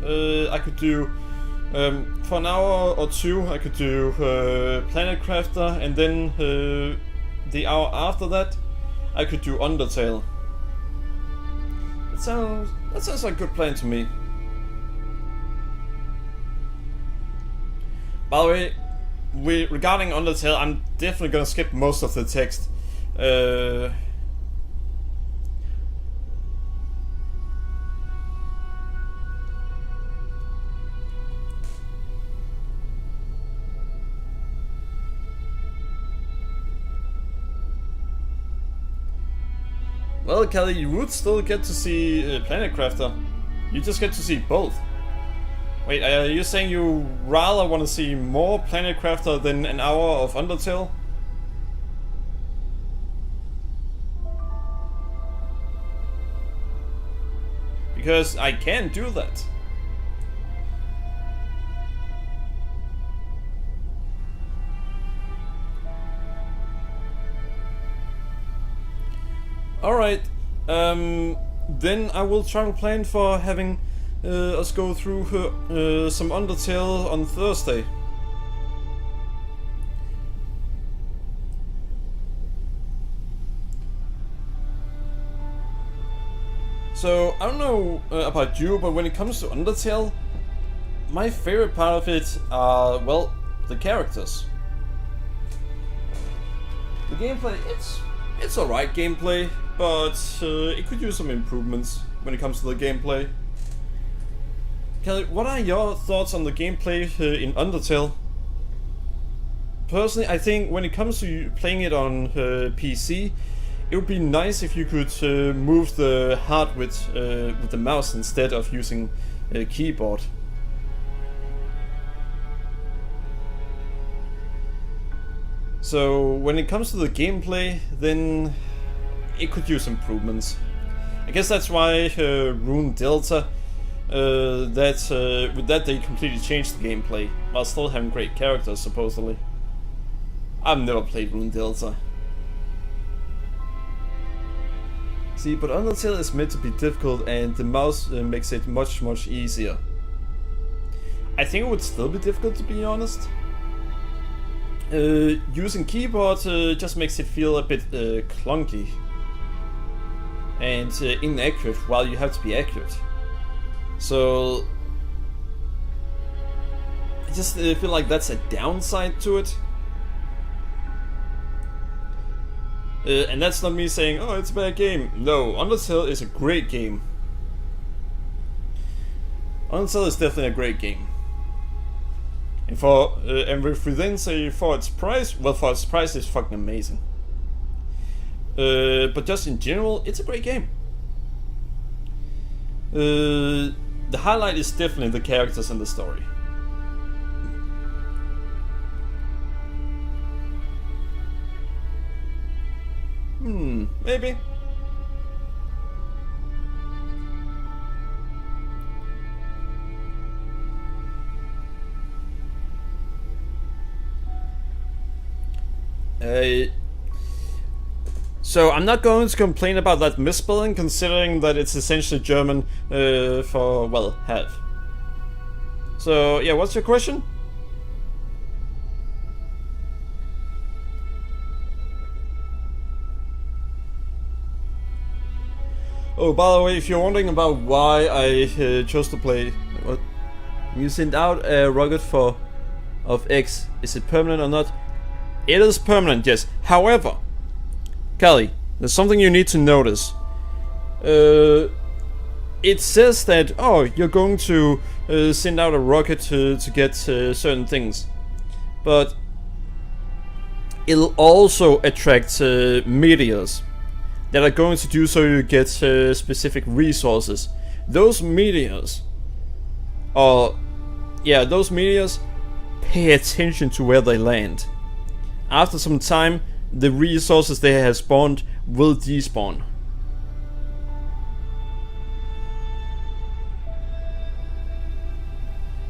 Speaker 1: I could do, for an hour or two, I could do Planet Crafter, and then the hour after that, I could do Undertale. That sounds like a good plan to me. By the way, regarding Undertale, I'm definitely gonna skip most of the text. Well, Kelly, you would still get to see Planet Crafter. You just get to see both. Wait, are you saying you rather want to see more Planet Crafter than an hour of Undertale? Because I can do that. Alright, then I will try to plan for having us go through some Undertale on Thursday. So, I don't know about you, but when it comes to Undertale, my favorite part of it are, well, the characters. The gameplay, it's alright gameplay, but it could use some improvements when it comes to the gameplay. Kelly, what are your thoughts on the gameplay in Undertale? Personally, I think when it comes to playing it on PC, it would be nice if you could move the HUD with the mouse instead of using a keyboard. So when it comes to the gameplay, then it could use improvements. I guess that's why Rune Delta, with that they completely changed the gameplay, while still having great characters supposedly. I've never played Rune Delta. See, but Undertale is meant to be difficult, and the mouse makes it much easier. I think it would still be difficult, to be honest. Using keyboard just makes it feel a bit clunky and inaccurate, while you have to be accurate. So I just feel like that's a downside to it. And that's not me saying, oh, it's a bad game. No, Undertale is a great game. Undertale is definitely a great game. And if we then say for its price, well, for its price it's fucking amazing. But just in general, it's a great game. The highlight is definitely the characters and the story. Maybe. So I'm not going to complain about that misspelling, considering that it's essentially German for, well, have. So yeah, what's your question? Oh, by the way, if you're wondering about why I chose to play, what? You sent out a rocket of X. Is it permanent or not? It is permanent, yes. However, Callie, there's something you need to notice. It says that, oh, you're going to send out a rocket to get certain things, but it'll also attract meteors that are going to do so you get specific resources. Those meteors, those meteors pay attention to where they land. After some time, the resources they have spawned will despawn.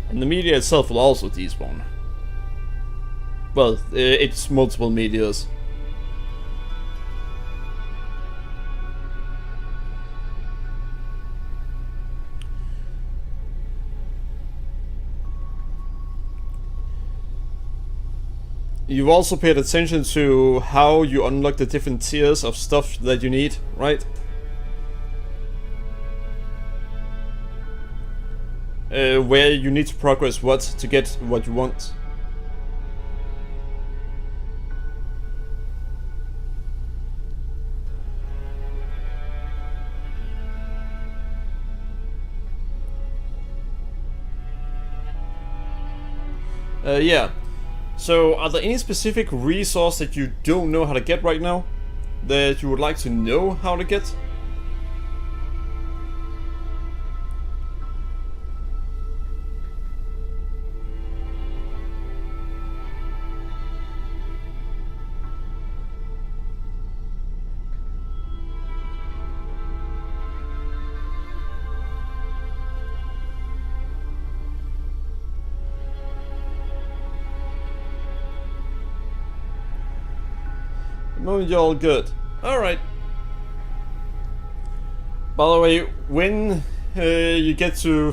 Speaker 1: And the meteor itself will also despawn. Well, it's multiple meteors. You've also paid attention to how you unlock the different tiers of stuff that you need, right? Where you need to progress what to get what you want. Yeah. So, are there any specific resource that you don't know how to get right now? That you would like to know how to get? No, you're all good. Alright. By the way, when you get to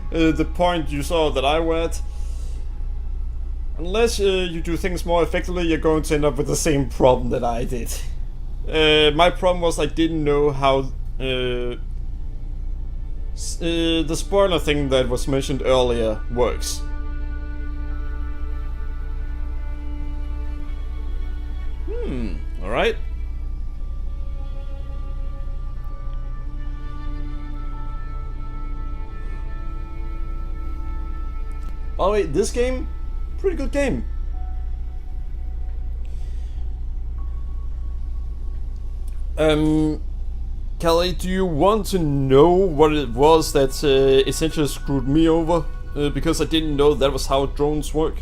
Speaker 1: the point you saw that I were at, unless you do things more effectively, you're going to end up with the same problem that I did. My problem was I didn't know how the spoiler thing that was mentioned earlier works. Alright. By the way, this game, pretty good game. Kelly, do you want to know what it was that essentially screwed me over? Because I didn't know that was how drones work.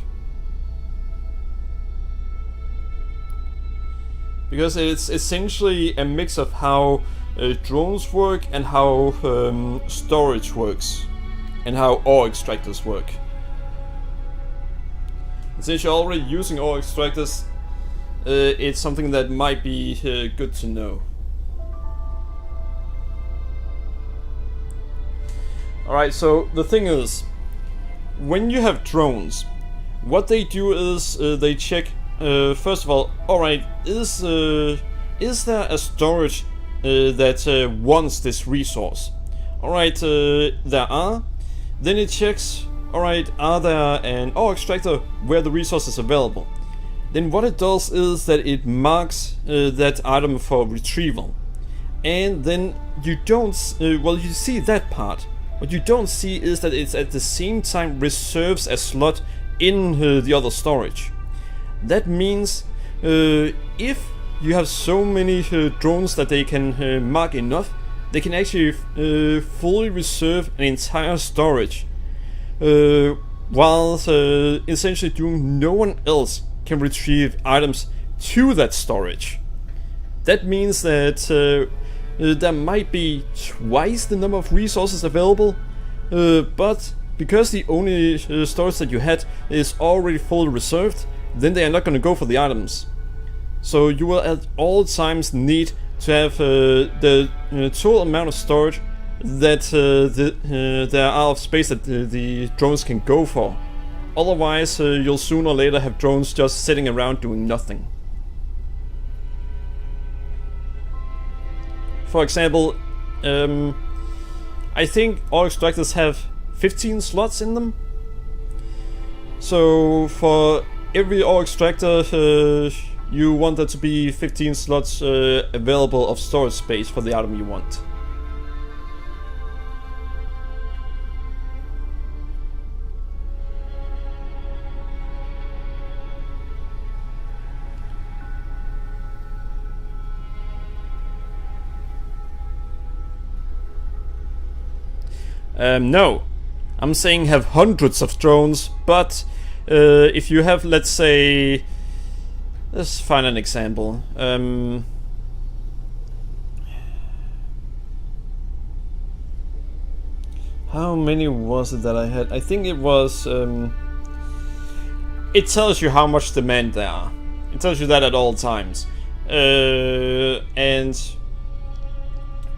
Speaker 1: Because it's essentially a mix of how drones work and how storage works. And how ore extractors work. Since you're already using ore extractors, it's something that might be good to know. Alright, so the thing is, when you have drones, what they do is they check, first of all, alright, is there a storage that wants this resource? Alright, there are. Then it checks, alright, are there an ore extractor where the resource is available? Then what it does is that it marks that item for retrieval. And then you don't, well, you see that part. What you don't see is that it's at the same time reserves a slot in the other storage. That means if you have so many drones that they can mark enough, they can actually fully reserve an entire storage, while essentially doing no one else can retrieve items to that storage. That means that there might be twice the number of resources available, but because the only storage that you had is already fully reserved, then they are not going to go for the items. So you will at all times need to have the total amount of storage that there are of space that the drones can go for. Otherwise, you'll sooner or later have drones just sitting around doing nothing. For example, I think ore extractors have 15 slots in them. So for every ore extractor, you want there to be 15 slots available of storage space for the item you want. No, I'm saying have hundreds of drones, but if you have, let's say, let's find an example. How many was it that I had? I think it was, it tells you how much demand there are. It tells you that at all times.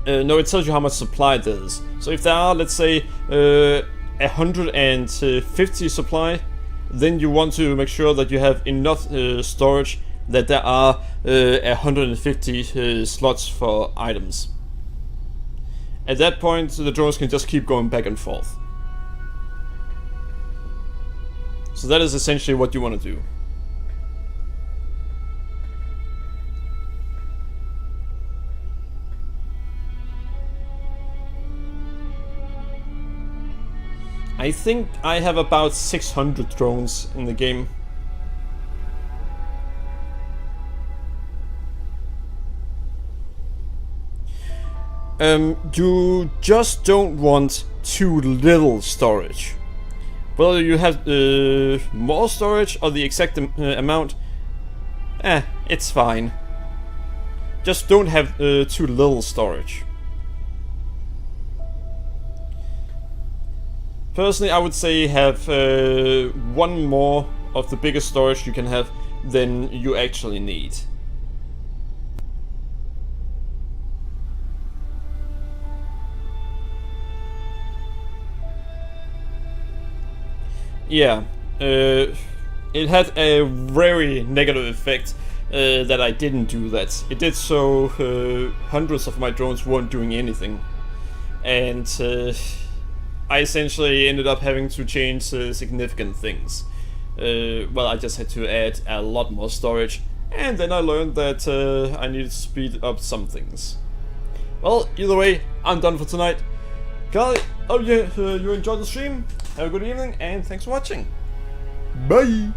Speaker 1: No, it tells you how much supply there is. So if there are, let's say, 150 supply, then you want to make sure that you have enough storage that there are 150 slots for items. At that point, the drones can just keep going back and forth. So that is essentially what you want to do. I think I have about 600 drones in the game. You just don't want too little storage. Whether you have more storage or the exact amount, it's fine. Just don't have too little storage. Personally, I would say have one more of the biggest storage you can have than you actually need. yeah, it had a very negative effect that I didn't do that. It did so hundreds of my drones weren't doing anything. And I essentially ended up having to change significant things. Well, I just had to add a lot more storage, and then I learned that I needed to speed up some things. Well, either way, I'm done for tonight. Carly, hope you enjoyed the stream. Have a good evening, and thanks for watching. Bye!